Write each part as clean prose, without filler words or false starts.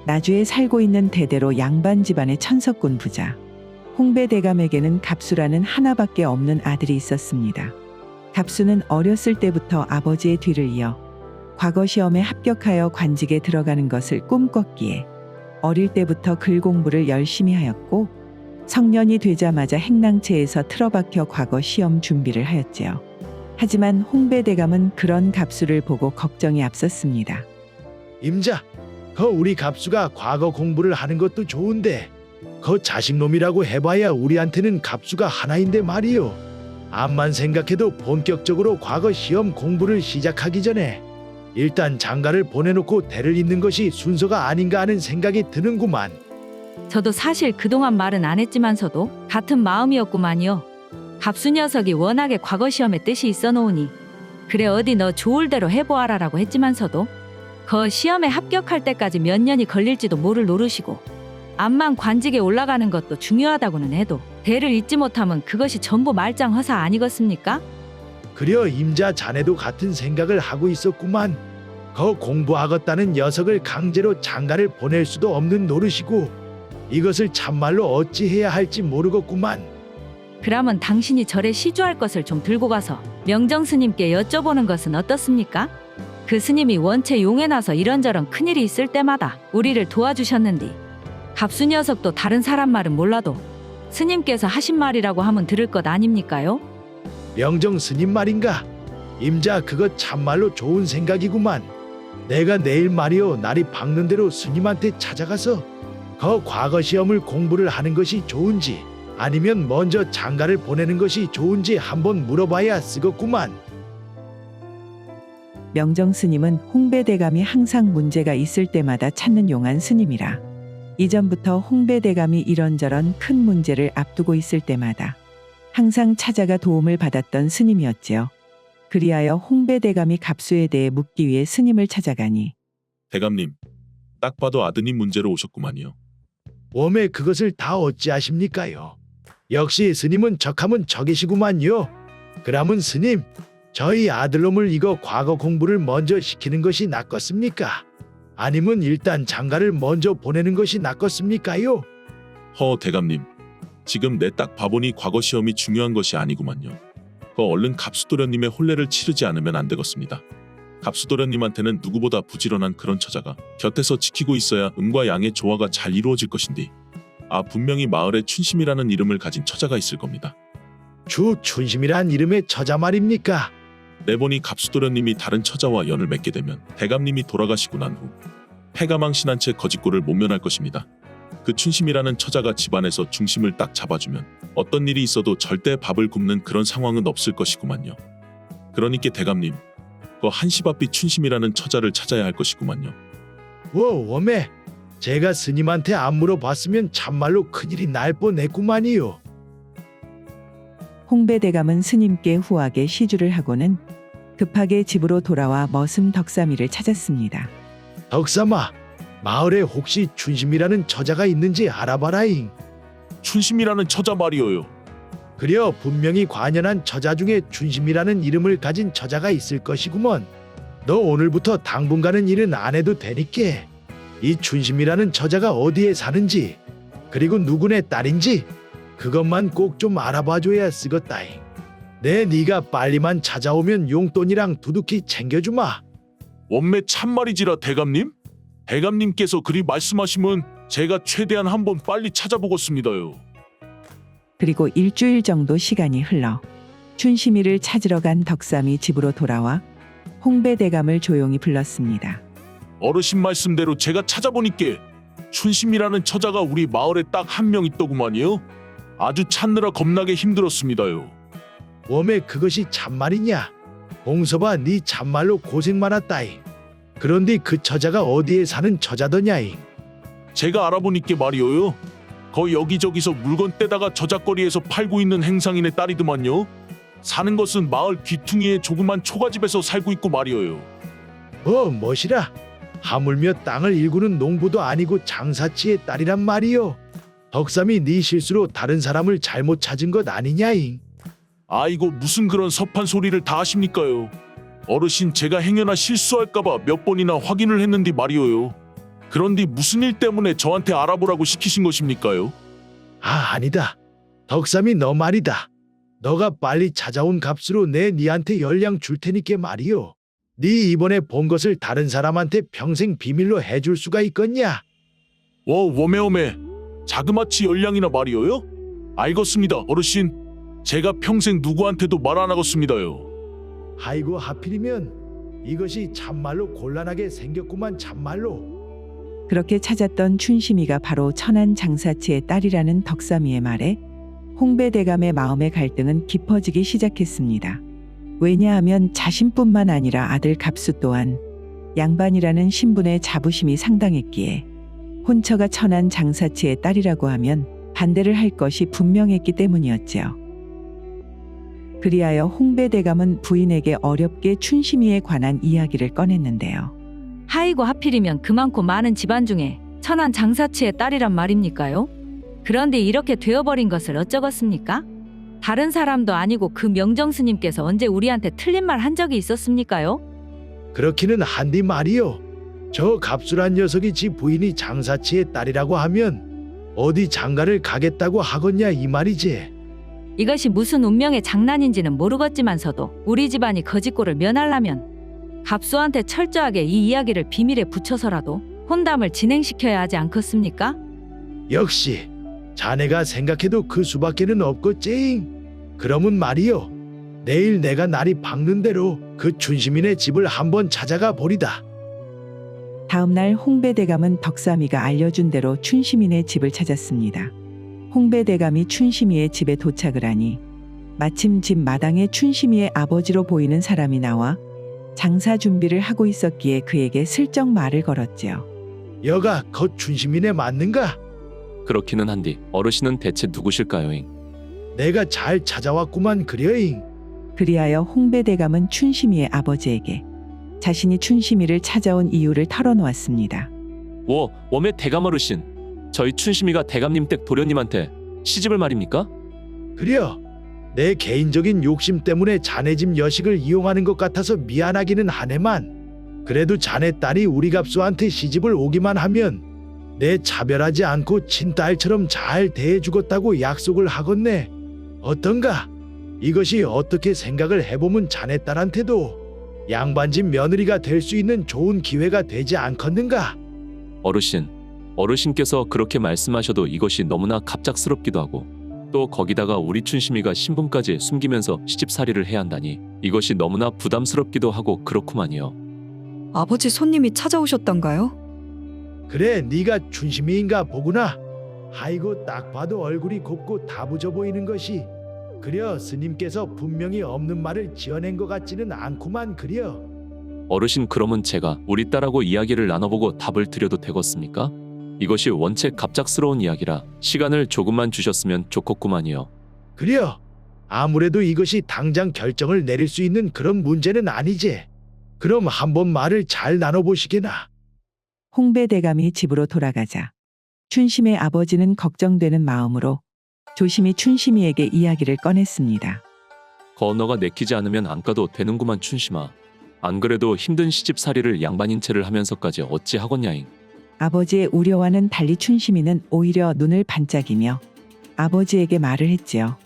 나주에 살고 있는 대대로 양반 집안의 천석군 부자. 홍배대감에게는 갑수라는 하나밖에 없는 아들이 있었습니다. 갑수는 어렸을 때부터 아버지의 뒤를 이어 과거 시험에 합격하여 관직에 들어가는 것을 꿈꿨기에 어릴 때부터 글 공부를 열심히 하였고 성년이 되자마자 행랑채에서 틀어박혀 과거 시험 준비를 하였지요. 하지만 홍배대감은 그런 갑수를 보고 걱정이 앞섰습니다. 임자, 우리 갑수가 과거 공부를 하는 것도 좋은데 자식놈이라고 해봐야 우리한테는 갑수가 하나인데 말이요. 암만 생각해도 본격적으로 과거 시험 공부를 시작하기 전에 일단 장가를 보내놓고 대를 잇는 것이 순서가 아닌가 하는 생각이 드는구만. 저도 사실 그동안 말은 안 했지만서도 같은 마음이었구만요. 갑수 녀석이 워낙에 과거 시험에 뜻이 있어 놓으니 그래 어디 너 좋을 대로 해보아라라고 했지만서도 시험에 합격할 때까지 몇 년이 걸릴지도 모를 노릇이고 암만 관직에 올라가는 것도 중요하다고는 해도 대를 잇지 못하면 그것이 전부 말짱허사 아니겠습니까? 그려 임자 자네도 같은 생각을 하고 있었구만. 공부하겠다는 녀석을 강제로 장가를 보낼 수도 없는 노릇이고 이것을 참말로 어찌해야 할지 모르겠구만. 그러면 당신이 절에 시주할 것을 좀 들고 가서 명정 스님께 여쭤보는 것은 어떻습니까? 그 스님이 원체 용에 나서 이런저런 큰일이 있을 때마다 우리를 도와주셨는디 갑수 녀석도 다른 사람 말은 몰라도 스님께서 하신 말이라고 하면 들을 것 아닙니까요? 명정 스님 말인가? 임자 그것 참말로 좋은 생각이구만. 내가 내일 말이요 날이 밝는 대로 스님한테 찾아가서 과거 시험을 공부를 하는 것이 좋은지 아니면 먼저 장가를 보내는 것이 좋은지 한번 물어봐야 쓰겠구만. 명정 스님은 홍배대감이 항상 문제가 있을 때마다 찾는 용한 스님이라 이전부터 홍배대감이 이런저런 큰 문제를 앞두고 있을 때마다 항상 찾아가 도움을 받았던 스님이었지요. 그리하여 홍배대감이 갑수에 대해 묻기 위해 스님을 찾아가니 대감님, 딱 봐도 아드님 문제로 오셨구만요. 웜에 그것을 다 어찌하십니까요? 역시 스님은 척하면 척이시구만요. 그러면 스님, 저희 아들놈을 이거 과거 공부를 먼저 시키는 것이 낫겠습니까? 아니면 일단 장가를 먼저 보내는 것이 낫겠습니까요? 대감님, 지금 내 딱 봐보니 과거 시험이 중요한 것이 아니구만요. 얼른 갑수도련님의 혼례를 치르지 않으면 안 되겠습니다. 갑수도련님한테는 누구보다 부지런한 그런 처자가 곁에서 지키고 있어야 음과 양의 조화가 잘 이루어질 것인데 분명히 마을에 춘심이라는 이름을 가진 처자가 있을 겁니다. 춘심이란 이름의 처자 말입니까? 내보니 갑수도련님이 다른 처자와 연을 맺게 되면 대감님이 돌아가시고 난 후 패가망신한 채 거짓골을 모면할 것입니다. 그 춘심이라는 처자가 집안에서 중심을 딱 잡아주면 어떤 일이 있어도 절대 밥을 굶는 그런 상황은 없을 것이구만요. 그러니까 대감님, 한시바삐 춘심이라는 처자를 찾아야 할 것이구만요. 웜에 제가 스님한테 안 물어봤으면 참말로 큰일이 날 뻔했구만이요. 홍배대감은 스님께 후하게 시주를 하고는 급하게 집으로 돌아와 머슴 덕삼이를 찾았습니다. 덕삼아, 마을에 혹시 춘심이라는 처자가 있는지 알아봐라잉. 춘심이라는 처자 말이어요. 그려 분명히 관연한 처자 중에 춘심이라는 이름을 가진 처자가 있을 것이구먼. 너 오늘부터 당분간은 일은 안 해도 되니께 이 춘심이라는 처자가 어디에 사는지 그리고 누구네 딸인지 그것만 꼭 좀 알아봐줘야 쓰겄다잉. 네가 빨리만 찾아오면 용돈이랑 두둑히 챙겨주마. 원매 참말이지라 대감님? 대감님께서 그리 말씀하시면 제가 최대한 한번 빨리 찾아보겠습니다요. 그리고 일주일 정도 시간이 흘러 춘심이를 찾으러 간 덕삼이 집으로 돌아와 홍배대감을 조용히 불렀습니다. 어르신 말씀대로 제가 찾아보니께 춘심이라는 처자가 우리 마을에 딱 한 명 있더구만요. 아주 찾느라 겁나게 힘들었습니다요. 웜에 그것이 참말이냐? 봉서봐, 네 참말로 고생 많았다잉. 그런데 그 처자가 어디에 사는 처자더냐잉? 제가 알아보니께 말이오요. 여기저기서 물건 떼다가 저작거리에서 팔고 있는 행상인의 딸이더만요. 사는 것은 마을 귀퉁이의 조그만 초가집에서 살고 있고 말이오요. 멋이라. 하물며 땅을 일구는 농부도 아니고 장사치의 딸이란 말이요. 덕삼이 네 실수로 다른 사람을 잘못 찾은 것 아니냐잉? 아이고 무슨 그런 섭한 소리를 다 하십니까요. 어르신 제가 행여나 실수할까봐 몇 번이나 확인을 했는데 말이오요. 그런데 무슨 일 때문에 저한테 알아보라고 시키신 것입니까요? 아니다. 덕삼이 너 말이다. 너가 빨리 찾아온 값으로 내 니한테 열량 줄 테니께 말이요. 네 이번에 본 것을 다른 사람한테 평생 비밀로 해줄 수가 있겠냐? 워메 자그마치 열량이나 말이어요? 알겠습니다 어르신. 제가 평생 누구한테도 말 안 하겠습니다요. 아이고 하필이면 이것이 참말로 곤란하게 생겼구만 참말로. 그렇게 찾았던 춘심이가 바로 천안 장사치의 딸이라는 덕삼이의 말에 홍배대감의 마음의 갈등은 깊어지기 시작했습니다. 왜냐하면 자신뿐만 아니라 아들 갑수 또한 양반이라는 신분의 자부심이 상당했기에 혼처가 천안 장사치의 딸이라고 하면 반대를 할 것이 분명했기 때문이었지요. 그리하여 홍배대감은 부인에게 어렵게 춘심이에 관한 이야기를 꺼냈는데요. 하이고 하필이면 그 많고 많은 집안 중에 천안 장사치의 딸이란 말입니까요? 그런데 이렇게 되어버린 것을 어쩌겠습니까? 다른 사람도 아니고 그 명정스님께서 언제 우리한테 틀린 말 한 적이 있었습니까요? 그렇기는 한디 말이요. 저 갑술한 녀석이 지 부인이 장사치의 딸이라고 하면 어디 장가를 가겠다고 하겠냐 이 말이지. 이것이 무슨 운명의 장난인지는 모르겠지만서도 우리 집안이 거짓골을 면하려면 갑수한테 철저하게 이 이야기를 비밀에 붙여서라도 혼담을 진행시켜야 하지 않겠습니까? 역시 자네가 생각해도 그 수밖에는 없겠지. 그러면 말이요. 내일 내가 날이 밝는 대로 그 춘심이네 집을 한번 찾아가 보리다. 다음날 홍배대감은 덕삼이가 알려준 대로 춘심이네 집을 찾았습니다. 홍배대감이 춘심이의 집에 도착을 하니 마침 집 마당에 춘심이의 아버지로 보이는 사람이 나와 장사 준비를 하고 있었기에 그에게 슬쩍 말을 걸었지요. 여가 거 춘심이네 맞는가? 그렇기는 한디 어르신은 대체 누구실까요잉? 내가 잘 찾아왔구만 그려잉. 그리하여 홍배대감은 춘심이의 아버지에게 자신이 춘심이를 찾아온 이유를 털어놓았습니다. 웜의 대감 어르신, 저희 춘심이가 대감님 댁 도련님한테 시집을 말입니까? 그려. 내 개인적인 욕심 때문에 자네 집 여식을 이용하는 것 같아서 미안하기는 하네만 그래도 자네 딸이 우리 갑수한테 시집을 오기만 하면 내 차별하지 않고 친딸처럼 잘 대해주겠다고 약속을 하겠네. 어떤가? 이것이 어떻게 생각을 해보면 자네 딸한테도 양반집 며느리가 될 수 있는 좋은 기회가 되지 않겠는가? 어르신께서 그렇게 말씀하셔도 이것이 너무나 갑작스럽기도 하고 또 거기다가 우리 춘심이가 신분까지 숨기면서 시집살이를 해야 한다니 이것이 너무나 부담스럽기도 하고 그렇구만요. 아버지 손님이 찾아오셨던가요? 그래 네가 춘심이인가 보구나. 아이고 딱 봐도 얼굴이 곱고 다부져 보이는 것이. 그려 스님께서 분명히 없는 말을 지어낸 것 같지는 않구만 그려. 어르신 그러면 제가 우리 딸하고 이야기를 나눠보고 답을 드려도 되겠습니까? 이것이 원체 갑작스러운 이야기라 시간을 조금만 주셨으면 좋겠구만요. 그려. 아무래도 이것이 당장 결정을 내릴 수 있는 그런 문제는 아니지. 그럼 한번 말을 잘 나눠보시게나. 홍배대감이 집으로 돌아가자 춘심의 아버지는 걱정되는 마음으로 조심히 춘심이에게 이야기를 꺼냈습니다. 건너가 내키지 않으면 안 가도 되는구만 춘심아. 안 그래도 힘든 시집살이를 양반인 채를 하면서까지 어찌 하겠냐잉. 아버지의 우려와는 달리 춘심이는 오히려 눈을 반짝이며 아버지에게 말을 했지요.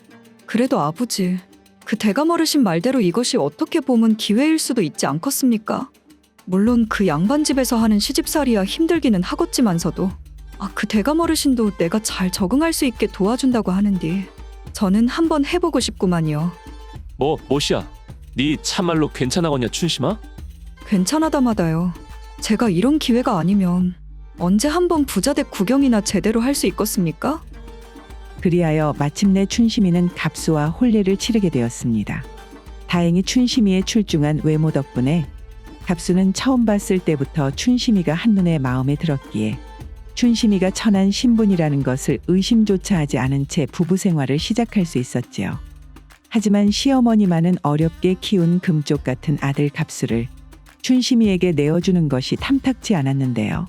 그래도 아버지, 그 대감 어르신 말대로 이것이 어떻게 보면 기회일 수도 있지 않겠습니까? 물론 그 양반 집에서 하는 시집살이야 힘들기는 하겠지만서도 그 대감 어르신도 내가 잘 적응할 수 있게 도와준다고 하는데 저는 한번 해보고 싶구만요. 뭐시야? 네 참말로 괜찮아겠냐 춘심아? 괜찮아다마다요. 제가 이런 기회가 아니면 언제 한번 부자댁 구경이나 제대로 할 수 있겠습니까? 그리하여 마침내 춘심이는 갑수와 혼례를 치르게 되었습니다. 다행히 춘심이의 출중한 외모 덕분에 갑수는 처음 봤을 때부터 춘심이가 한눈에 마음에 들었기에 춘심이가 천한 신분이라는 것을 의심조차 하지 않은 채 부부 생활을 시작할 수 있었지요. 하지만 시어머니만은 어렵게 키운 금쪽 같은 아들 갑수를 춘심이에게 내어주는 것이 탐탁지 않았는데요.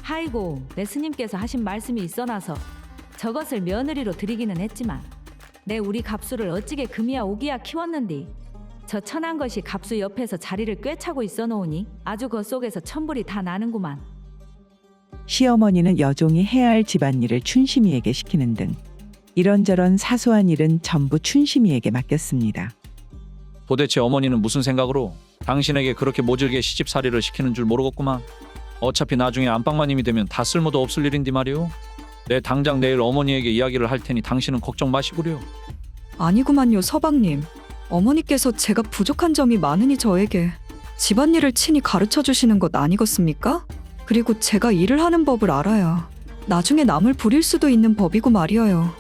하이고 내 스님께서 하신 말씀이 있어나서 저것을 며느리로 드리기는 했지만 내 우리 갑수를 어찌게 금이야 오기야 키웠는디 저 천한 것이 갑수 옆에서 자리를 꿰차고 있어 놓으니 아주 그 속에서 천불이 다 나는구만. 시어머니는 여종이 해야 할 집안일을 춘심이에게 시키는 등 이런저런 사소한 일은 전부 춘심이에게 맡겼습니다. 도대체 어머니는 무슨 생각으로 당신에게 그렇게 모질게 시집살이를 시키는 줄 모르겠구만. 어차피 나중에 안방마님이 되면 다 쓸모도 없을 일인데 말이오. 내 당장 내일 어머니에게 이야기를 할 테니 당신은 걱정 마시구려. 아니구만요, 서방님. 어머니께서 제가 부족한 점이 많으니 저에게 집안일을 친히 가르쳐 주시는 것 아니겠습니까? 그리고 제가 일을 하는 법을 알아야 나중에 남을 부릴 수도 있는 법이고 말이어요.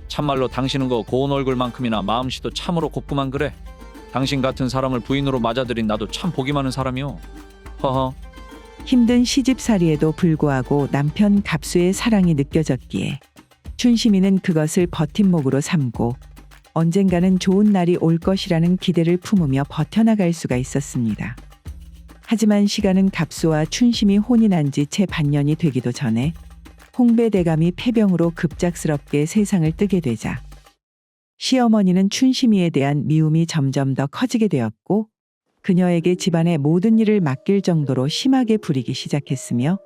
참말로 당신은 거 고운 얼굴만큼이나 마음씨도 참으로 곱구만 그래. 당신 같은 사람을 부인으로 맞아들인 나도 참 복이 많은 사람이오. 허허. 힘든 시집살이에도 불구하고 남편 갑수의 사랑이 느껴졌기에 춘심이는 그것을 버팀목으로 삼고 언젠가는 좋은 날이 올 것이라는 기대를 품으며 버텨나갈 수가 있었습니다. 하지만 시간은 갑수와 춘심이 혼이 난 지 채 반년이 되기도 전에 홍배대감이 폐병으로 급작스럽게 세상을 뜨게 되자 시어머니는 춘심이에 대한 미움이 점점 더 커지게 되었고 그녀에게 집안의 모든 일을 맡길 정도로 심하게 부리기 시작했으며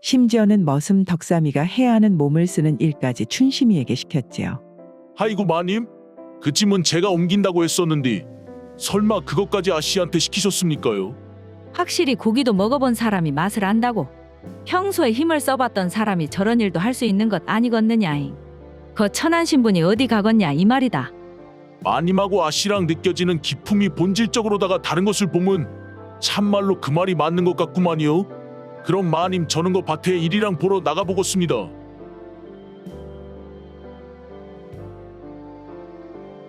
심지어는 머슴 덕삼이가 해야 하는 몸을 쓰는 일까지 춘심이에게 시켰지요. 아이고 마님, 그 짐은 제가 옮긴다고 했었는데 설마 그것까지 아씨한테 시키셨습니까요? 확실히 고기도 먹어본 사람이 맛을 안다고. 평소에 힘을 써봤던 사람이 저런 일도 할 수 있는 것 아니겠느냐잉. 그 천한 신분이 어디 가겠냐 이 말이다. 마님하고 아씨랑 느껴지는 기품이 본질적으로다가 다른 것을 보면 참말로 그 말이 맞는 것 같구만요. 그럼 마님 저는 거 밭에 일이랑 보러 나가보겠습니다.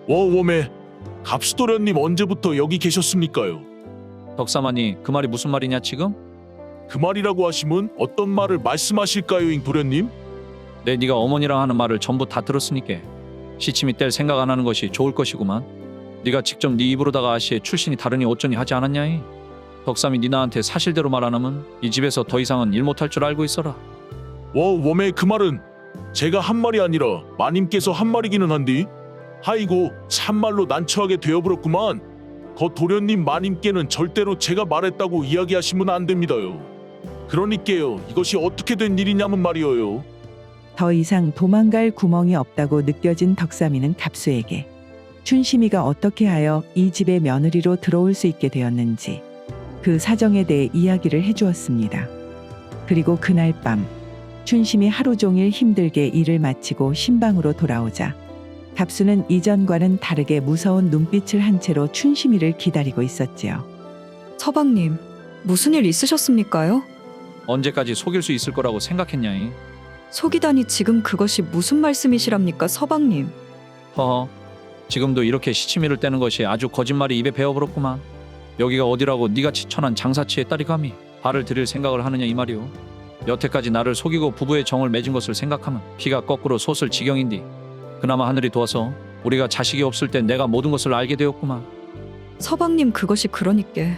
워웜에 갑수도련님 언제부터 여기 계셨습니까요? 덕사마니 그 말이 무슨 말이냐 지금? 그 말이라고 하시면 어떤 말을 말씀하실까요, 잉 도련님? 네가 어머니랑 하는 말을 전부 다 들었으니까 시침이 뗄 생각 안 하는 것이 좋을 것이구만. 네가 직접 네 입으로다가 아씨의 출신이 다르니 어쩌니 하지 않았냐이. 덕삼이 네 나한테 사실대로 말 안 하면 이 집에서 더 이상은 일 못할 줄 알고 있어라. 워웜의 그 말은 제가 한 말이 아니라 마님께서 한 말이기는 한디 아이고 참말로 난처하게 되어버렸구만. 거 도련님 마님께는 절대로 제가 말했다고 이야기하시면 안 됩니다요. 그러니까요 이것이 어떻게 된 일이냐면 말이어요. 더 이상 도망갈 구멍이 없다고 느껴진 덕삼이는 갑수에게 춘심이가 어떻게 하여 이 집의 며느리로 들어올 수 있게 되었는지 그 사정에 대해 이야기를 해주었습니다. 그리고 그날 밤 춘심이 하루 종일 힘들게 일을 마치고 신방으로 돌아오자 갑수는 이전과는 다르게 무서운 눈빛을 한 채로 춘심이를 기다리고 있었지요. 서방님, 무슨 일 있으셨습니까요? 언제까지 속일 수 있을 거라고 생각했냐이. 속이다니 지금 그것이 무슨 말씀이시랍니까, 서방님? 허허. 지금도 이렇게 시치미를 떼는 것이 아주 거짓말이 입에 배어버렸구만. 여기가 어디라고 네가 지천한 장사치의 딸이 감히 발을 들일 생각을 하느냐 이 말이오. 여태까지 나를 속이고 부부의 정을 맺은 것을 생각하면 피가 거꾸로 솟을 지경인디 그나마 하늘이 도와서 우리가 자식이 없을 때 내가 모든 것을 알게 되었구만. 서방님 그것이 그러니께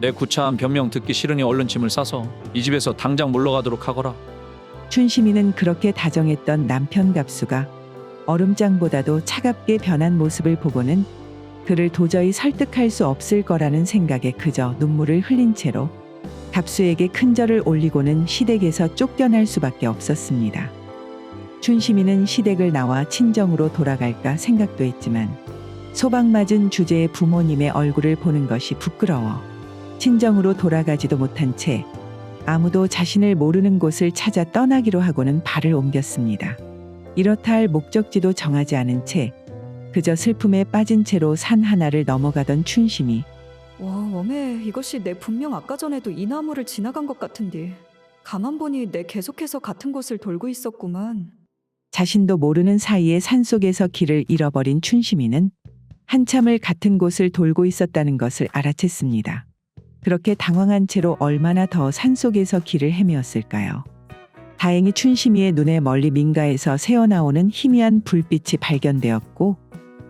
내 구차한 변명 듣기 싫으니 얼른 짐을 싸서 이 집에서 당장 물러가도록 하거라. 춘심이는 그렇게 다정했던 남편 갑수가 얼음장보다도 차갑게 변한 모습을 보고는 그를 도저히 설득할 수 없을 거라는 생각에 그저 눈물을 흘린 채로 갑수에게 큰절을 올리고는 시댁에서 쫓겨날 수밖에 없었습니다. 춘심이는 시댁을 나와 친정으로 돌아갈까 생각도 했지만 소박맞은 주제의 부모님의 얼굴을 보는 것이 부끄러워 친정으로 돌아가지도 못한 채 아무도 자신을 모르는 곳을 찾아 떠나기로 하고는 발을 옮겼습니다. 이렇다 할 목적지도 정하지 않은 채 그저 슬픔에 빠진 채로 산 하나를 넘어가던 춘심이 와, 웜에 이것이 내 분명 아까 전에도 이 나무를 지나간 것 같은데 가만 보니 내 계속해서 같은 곳을 돌고 있었구만. 자신도 모르는 사이에 산속에서 길을 잃어버린 춘심이는 한참을 같은 곳을 돌고 있었다는 것을 알아챘습니다. 그렇게 당황한 채로 얼마나 더 산속에서 길을 헤매었을까요? 다행히 춘심이의 눈에 멀리 민가에서 새어나오는 희미한 불빛이 발견되었고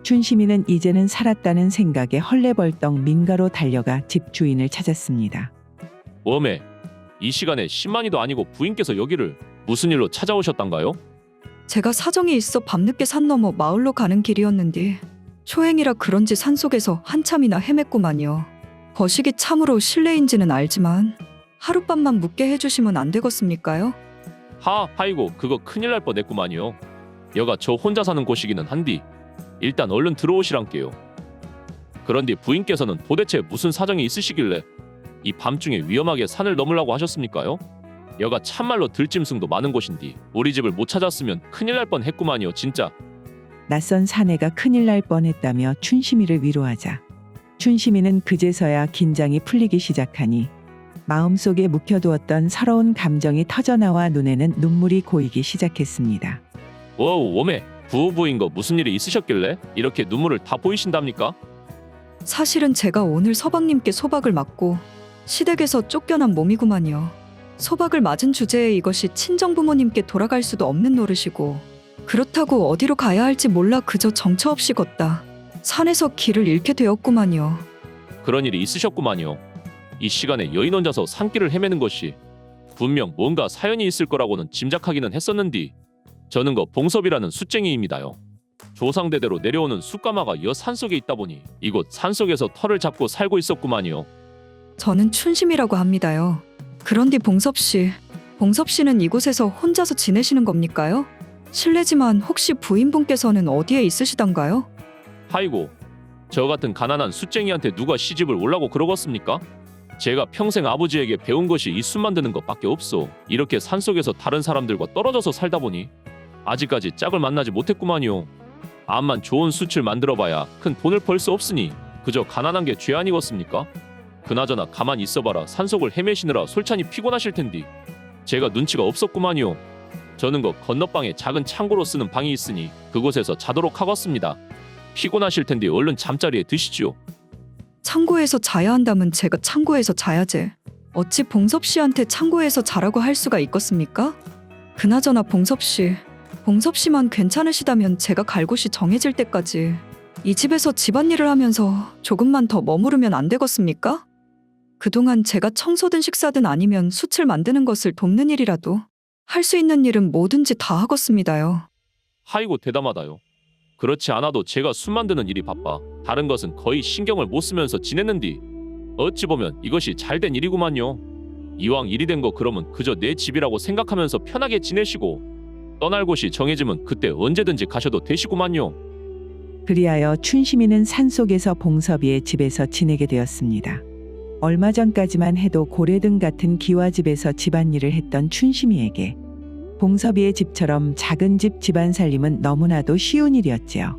춘심이는 이제는 살았다는 생각에 헐레벌떡 민가로 달려가 집 주인을 찾았습니다. 웜에 이 시간에 신만이도 아니고 부인께서 여기를 무슨 일로 찾아오셨단가요? 제가 사정이 있어 밤늦게 산 넘어 마을로 가는 길이었는데 초행이라 그런지 산속에서 한참이나 헤맸구만요. 거식이 참으로 실례인지는 알지만 하룻밤만 묵게 해주시면 안 되겠습니까요? 하이고 그거 큰일 날 뻔했구만요. 여가 저 혼자 사는 곳이기는 한디 일단 얼른 들어오시란께요. 그런데 부인께서는 도대체 무슨 사정이 있으시길래 이 밤중에 위험하게 산을 넘으려고 하셨습니까요? 여가 참말로 들짐승도 많은 곳인디 우리 집을 못 찾았으면 큰일 날 뻔했구만요 진짜. 낯선 사내가 큰일 날 뻔했다며 춘심이를 위로하자 춘심이는 그제서야 긴장이 풀리기 시작하니 마음속에 묵혀두었던 서러운 감정이 터져나와 눈에는 눈물이 고이기 시작했습니다. 워메 부부인 거 무슨 일이 있으셨길래 이렇게 눈물을 다 보이신답니까? 사실은 제가 오늘 서방님께 소박을 맞고 시댁에서 쫓겨난 몸이구만요. 소박을 맞은 주제에 이것이 친정부모님께 돌아갈 수도 없는 노릇이고 그렇다고 어디로 가야 할지 몰라 그저 정처 없이 걷다 산에서 길을 잃게 되었구만요. 그런 일이 있으셨구만요. 이 시간에 여인 혼자서 산길을 헤매는 것이 분명 뭔가 사연이 있을 거라고는 짐작하기는 했었는디 저는 거 봉섭이라는 숫쟁이입니다요. 조상대대로 내려오는 숫가마가 여 산속에 있다 보니 이곳 산속에서 터를 잡고 살고 있었구만요. 저는 춘심이라고 합니다요. 그런데 봉섭 씨는 이곳에서 혼자서 지내시는 겁니까요? 실례지만 혹시 부인분께서는 어디에 있으시던가요? 하이고 저 같은 가난한 숫쟁이한테 누가 시집을 올라고 그러겠습니까? 제가 평생 아버지에게 배운 것이 이 숯 만드는 것밖에 없소. 이렇게 산속에서 다른 사람들과 떨어져서 살다 보니 아직까지 짝을 만나지 못했구만요. 암만 좋은 숯을 만들어봐야 큰 돈을 벌 수 없으니 그저 가난한 게 죄 아니겠습니까? 그나저나 가만히 있어봐라 산속을 헤매시느라 솔찬히 피곤하실 텐디 제가 눈치가 없었구만요. 저는 거 건너방에 작은 창고로 쓰는 방이 있으니 그곳에서 자도록 하겠습니다. 피곤하실 텐데 얼른 잠자리에 드시지요. 창고에서 자야 한다면 제가 창고에서 자야지. 어찌 봉섭 씨한테 창고에서 자라고 할 수가 있겠습니까? 그나저나 봉섭 씨만 괜찮으시다면 제가 갈 곳이 정해질 때까지 이 집에서 집안일을 하면서 조금만 더 머무르면 안 되겠습니까? 그동안 제가 청소든 식사든 아니면 숯을 만드는 것을 돕는 일이라도 할 수 있는 일은 뭐든지 다 하겠습니다요. 하이고 대담하다요. 그렇지 않아도 제가 술 만드는 일이 바빠 다른 것은 거의 신경을 못 쓰면서 지냈는디 어찌 보면 이것이 잘된 일이구만요. 이왕 일이 된 거 그러면 그저 내 집이라고 생각하면서 편하게 지내시고 떠날 곳이 정해지면 그때 언제든지 가셔도 되시구만요. 그리하여 춘심이는 산속에서 봉섭이의 집에서 지내게 되었습니다. 얼마 전까지만 해도 고래등 같은 기와집에서 집안일을 했던 춘심이에게 봉섭이의 집처럼 작은 집 집안 살림은 너무나도 쉬운 일이었지요.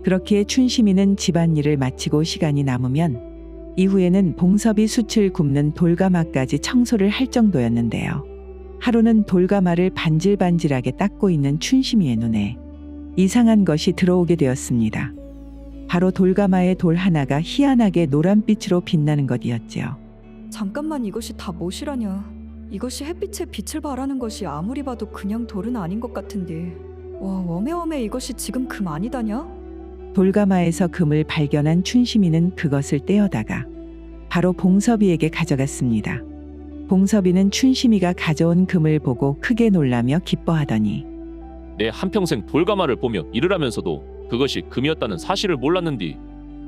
그렇기에 춘심이는 집안일을 마치고 시간이 남으면 이후에는 봉섭이 숯을 굽는 돌가마까지 청소를 할 정도였는데요. 하루는 돌가마를 반질반질하게 닦고 있는 춘심이의 눈에 이상한 것이 들어오게 되었습니다. 바로 돌가마의 돌 하나가 희한하게 노란빛으로 빛나는 것이었지요. 잠깐만 이것이 다 무엇이라냐. 이것이 햇빛에 빛을 발하는 것이 아무리 봐도 그냥 돌은 아닌 것 같은데. 와 워메 이것이 지금 금 아니다냐? 돌가마에서 금을 발견한 춘심이는 그것을 떼어다가 바로 봉섭이에게 가져갔습니다. 봉섭이는 춘심이가 가져온 금을 보고 크게 놀라며 기뻐하더니 내 한평생 돌가마를 보며 일을 하면서도 그것이 금이었다는 사실을 몰랐는디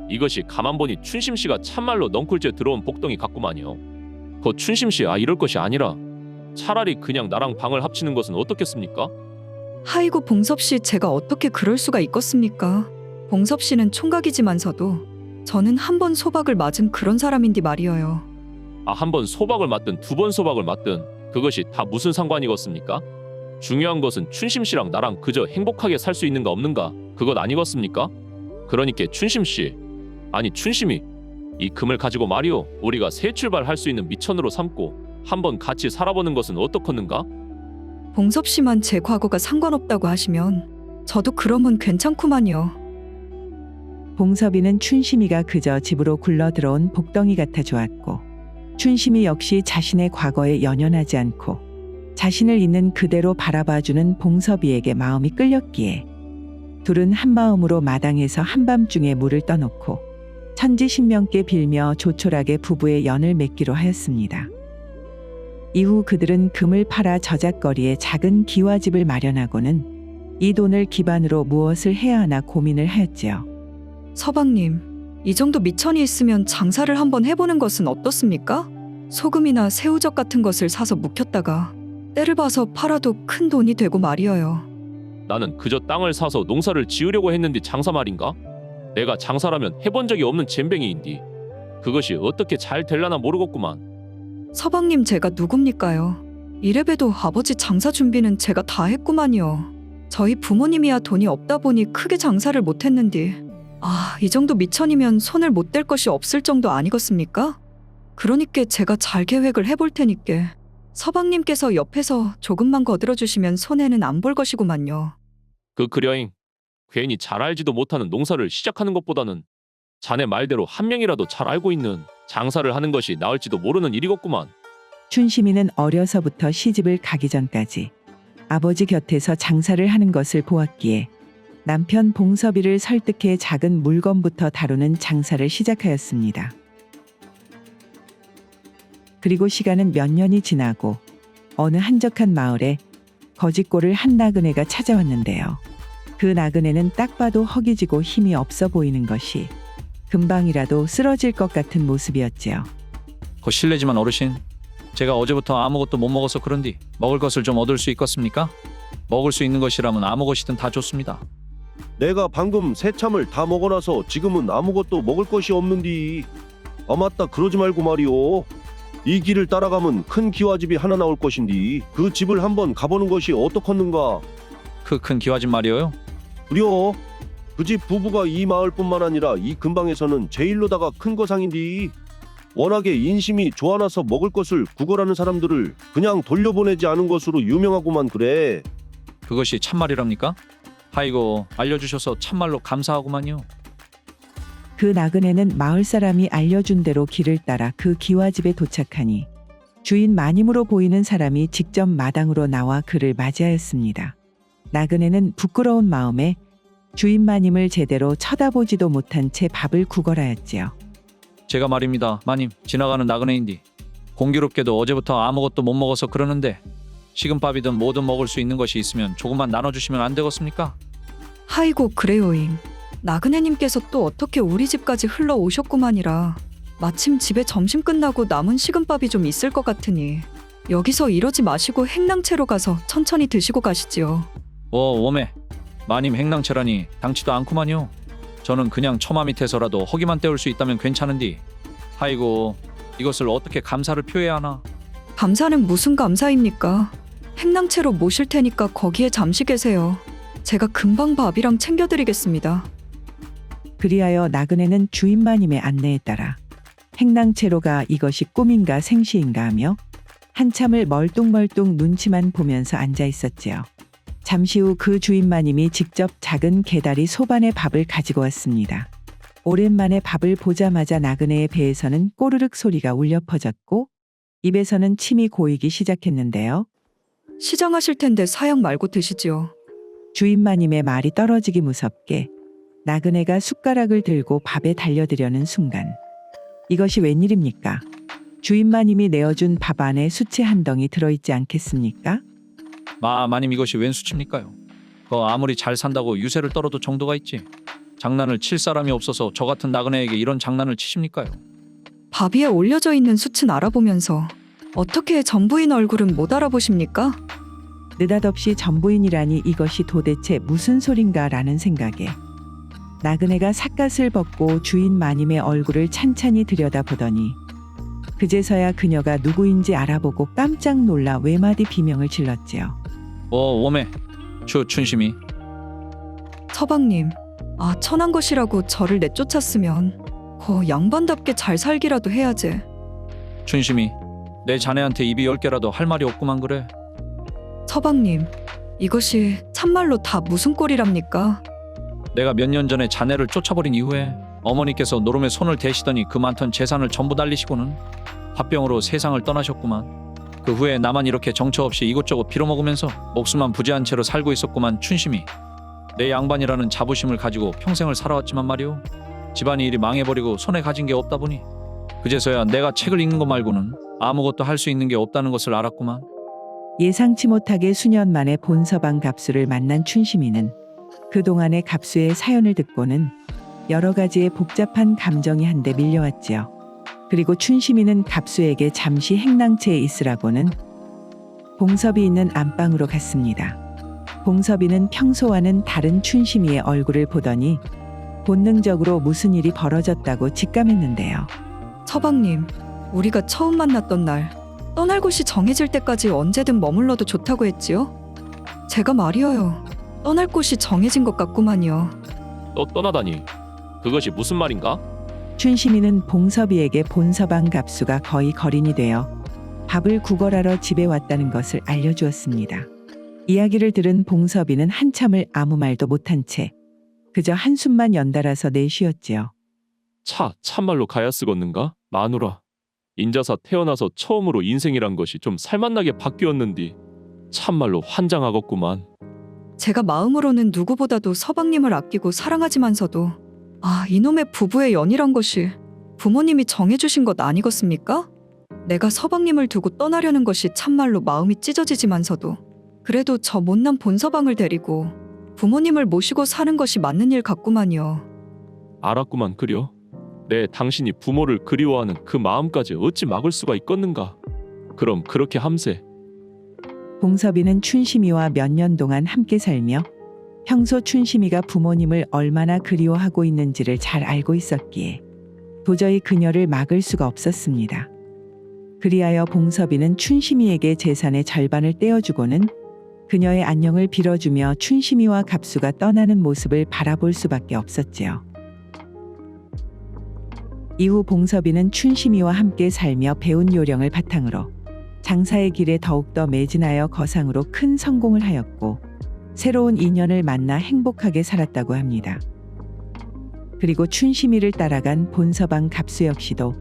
이것이 가만 보니 춘심씨가 참말로 넝쿨째 들어온 복덩이 같구만요. 그 춘심씨 이럴 것이 아니라 차라리 그냥 나랑 방을 합치는 것은 어떻겠습니까? 하이고 봉섭 씨 제가 어떻게 그럴 수가 있겠습니까? 봉섭 씨는 총각이지만서도 저는 한 번 소박을 맞은 그런 사람인데 말이어요. 한 번 소박을 맞든 두 번 소박을 맞든 그것이 다 무슨 상관이겠습니까? 중요한 것은 춘심씨랑 나랑 그저 행복하게 살 수 있는가 없는가 그것 아니겠습니까? 그러니까 춘심씨 아니 춘심이 이 금을 가지고 말이오 우리가 새 출발할 수 있는 미천으로 삼고 한번 같이 살아보는 것은 어떻겠는가? 봉섭 씨만 제 과거가 상관없다고 하시면 저도 그러면 괜찮구만요. 봉섭이는 춘심이가 그저 집으로 굴러 들어온 복덩이 같아 좋았고 춘심이 역시 자신의 과거에 연연하지 않고 자신을 있는 그대로 바라봐주는 봉섭이에게 마음이 끌렸기에 둘은 한마음으로 마당에서 한밤중에 물을 떠놓고 천지신명께 빌며 조촐하게 부부의 연을 맺기로 하였습니다. 이후 그들은 금을 팔아 저잣거리에 작은 기와집을 마련하고는 이 돈을 기반으로 무엇을 해야 하나 고민을 하였지요. 서방님, 이 정도 미천이 있으면 장사를 한번 해보는 것은 어떻습니까? 소금이나 새우젓 같은 것을 사서 묵혔다가 때를 봐서 팔아도 큰 돈이 되고 말이어요. 나는 그저 땅을 사서 농사를 지으려고 했는데 장사 말인가? 내가 장사라면 해본 적이 없는 젬병이인디 그것이 어떻게 잘 될라나 모르겠구만. 서방님, 제가 누굽니까요? 이래봬도 아버지 장사 준비는 제가 다 했구만요. 저희 부모님이야 돈이 없다 보니 크게 장사를 못했는데 이 정도 미천이면 손을 못 댈 것이 없을 정도 아니겠습니까? 그러니까 제가 잘 계획을 해볼 테니까 서방님께서 옆에서 조금만 거들어주시면 손해는 안 볼 것이구만요. 그려잉. 괜히 잘 알지도 못하는 농사를 시작하는 것보다는 자네 말대로 한 명이라도 잘 알고 있는 장사를 하는 것이 나을지도 모르는 일이겠구만. 춘심이는 어려서부터 시집을 가기 전까지 아버지 곁에서 장사를 하는 것을 보았기에 남편 봉섭이를 설득해 작은 물건부터 다루는 장사를 시작하였습니다. 그리고 시간은 몇 년이 지나고 어느 한적한 마을에 거짓골을 한 나그네가 찾아왔는데요. 그 나그네는 딱 봐도 허기지고 힘이 없어 보이는 것이 금방이라도 쓰러질 것 같은 모습이었지요. 실례지만 어르신, 제가 어제부터 아무것도 못 먹어서 그런디 먹을 것을 좀 얻을 수 있겠습니까? 먹을 수 있는 것이라면 아무 것이든 다 좋습니다. 내가 방금 새참을 다 먹어놔서 지금은 아무것도 먹을 것이 없는디. 맞다, 그러지 말고 말이오. 이 길을 따라가면 큰 기와집이 하나 나올 것인디 그 집을 한번 가보는 것이 어떻겠는가. 그 큰 기와집 말이오요? 그려, 그 집 부부가 이 마을뿐만 아니라 이 근방에서는 제일로다가 큰 거상인디. 워낙에 인심이 좋아나서 먹을 것을 구걸하는 사람들을 그냥 돌려보내지 않은 것으로 유명하구만. 그래. 그것이 참말이랍니까? 아이고, 알려주셔서 참말로 감사하구만요. 그 나그네는 마을 사람이 알려준 대로 길을 따라 그 기와집에 도착하니 주인 마님으로 보이는 사람이 직접 마당으로 나와 그를 맞이하였습니다. 나그네는 부끄러운 마음에 주인 마님을 제대로 쳐다보지도 못한 채 밥을 구걸하였지요. 제가 말입니다, 마님, 지나가는 나그네인디 공교롭게도 어제부터 아무것도 못 먹어서 그러는데 식은밥이든 뭐든 먹을 수 있는 것이 있으면 조금만 나눠주시면 안 되겠습니까? 아이고, 그래요잉. 나그네님께서 또 어떻게 우리 집까지 흘러오셨구만이라. 마침 집에 점심 끝나고 남은 식은밥이 좀 있을 것 같으니 여기서 이러지 마시고 행랑채로 가서 천천히 드시고 가시지요. 오메, 마님 행랑채라니 당치도 않구만요. 저는 그냥 처마 밑에서라도 허기만 때울 수 있다면 괜찮은디 아이고, 이것을 어떻게 감사를 표해야 하나. 감사는 무슨 감사입니까? 행랑채로 모실 테니까 거기에 잠시 계세요. 제가 금방 밥이랑 챙겨드리겠습니다. 그리하여 나그네는 주인 마님의 안내에 따라 행랑채로가 이것이 꿈인가 생시인가 하며 한참을 멀뚱멀뚱 눈치만 보면서 앉아 있었지요. 잠시 후 그 주인 마님이 직접 작은 개다리 소반의 밥을 가지고 왔습니다. 오랜만에 밥을 보자마자 나그네의 배에서는 꼬르륵 소리가 울려 퍼졌고 입에서는 침이 고이기 시작했는데요. 시장하실 텐데 사양 말고 드시지요. 주인 마님의 말이 떨어지기 무섭게 나그네가 숟가락을 들고 밥에 달려들려는 순간 이것이 웬일입니까? 주인 마님이 내어준 밥 안에 수채 한 덩이 들어있지 않겠습니까? 마님, 이것이 웬 수치입니까요? 아무리 잘 산다고 유세를 떨어도 정도가 있지. 장난을 칠 사람이 없어서 저 같은 나그네에게 이런 장난을 치십니까요? 밥 위에 올려져 있는 수치는 알아보면서 어떻게 전부인 얼굴은 못 알아보십니까? 느닷없이 전부인이라니 이것이 도대체 무슨 소린가라는 생각에 나그네가 삿갓을 벗고 주인 마님의 얼굴을 찬찬히 들여다보더니 그제서야 그녀가 누구인지 알아보고 깜짝 놀라 외마디 비명을 질렀지요. 오메, 춘심이. 서방님, 천한 것이라고 저를 내쫓았으면 양반답게 잘 살기라도 해야지. 춘심이, 내 자네한테 입이 10개라도 할 말이 없구만. 그래. 서방님, 이것이 참말로 다 무슨 꼴이랍니까? 내가 몇 년 전에 자네를 쫓아버린 이후에 어머니께서 노름에 손을 대시더니 그 많던 재산을 전부 날리시고는 화병으로 세상을 떠나셨구만. 그 후에 나만 이렇게 정처 없이 이곳저곳 빌어먹으면서 목숨만 부재한 채로 살고 있었구만. 춘심이, 내 양반이라는 자부심을 가지고 평생을 살아왔지만 말이오, 집안이 이리 망해버리고 손에 가진 게 없다 보니 그제서야 내가 책을 읽는 것 말고는 아무것도 할 수 있는 게 없다는 것을 알았구만. 예상치 못하게 수년 만에 본서방 갑수를 만난 춘심이는 그동안의 갑수의 사연을 듣고는 여러 가지의 복잡한 감정이 한데 밀려왔지요. 그리고 춘심이는 갑수에게 잠시 행랑채에 있으라고는 봉섭이 있는 안방으로 갔습니다. 봉섭이는 평소와는 다른 춘심이의 얼굴을 보더니 본능적으로 무슨 일이 벌어졌다고 직감했는데요. 서방님, 우리가 처음 만났던 날 떠날 곳이 정해질 때까지 언제든 머물러도 좋다고 했지요? 제가 말이어요. 떠날 곳이 정해진 것 같구만요. 또 떠나다니. 그것이 무슨 말인가? 춘심이는 봉섭이에게 본서방 갑수가 거의 거린이 되어 밥을 구걸하러 집에 왔다는 것을 알려주었습니다. 이야기를 들은 봉섭이는 한참을 아무 말도 못한 채 그저 한숨만 연달아서 내쉬었지요. 참말로 가야 쓰겄는가? 마누라. 인자사 태어나서 처음으로 인생이란 것이 좀 살맛나게 바뀌었는디 참말로 환장하겠구만. 제가 마음으로는 누구보다도 서방님을 아끼고 사랑하지만서도 이놈의 부부의 연이란 것이 부모님이 정해주신 것 아니겠습니까? 내가 서방님을 두고 떠나려는 것이 참말로 마음이 찢어지지만서도 그래도 저 못난 본서방을 데리고 부모님을 모시고 사는 것이 맞는 일 같구만요. 알았구만 그려. 내 당신이 부모를 그리워하는 그 마음까지 어찌 막을 수가 있겠는가. 그럼 그렇게 함세. 봉섭이는 춘심이와 몇 년 동안 함께 살며 평소 춘심이가 부모님을 얼마나 그리워하고 있는지를 잘 알고 있었기에 도저히 그녀를 막을 수가 없었습니다. 그리하여 봉섭이는 춘심이에게 재산의 절반을 떼어주고는 그녀의 안녕을 빌어주며 춘심이와 갑수가 떠나는 모습을 바라볼 수밖에 없었지요. 이후 봉섭이는 춘심이와 함께 살며 배운 요령을 바탕으로 장사의 길에 더욱더 매진하여 거상으로 큰 성공을 하였고 새로운 인연을 만나 행복하게 살았다고 합니다. 그리고 춘심이를 따라간 본서방 갑수 역시도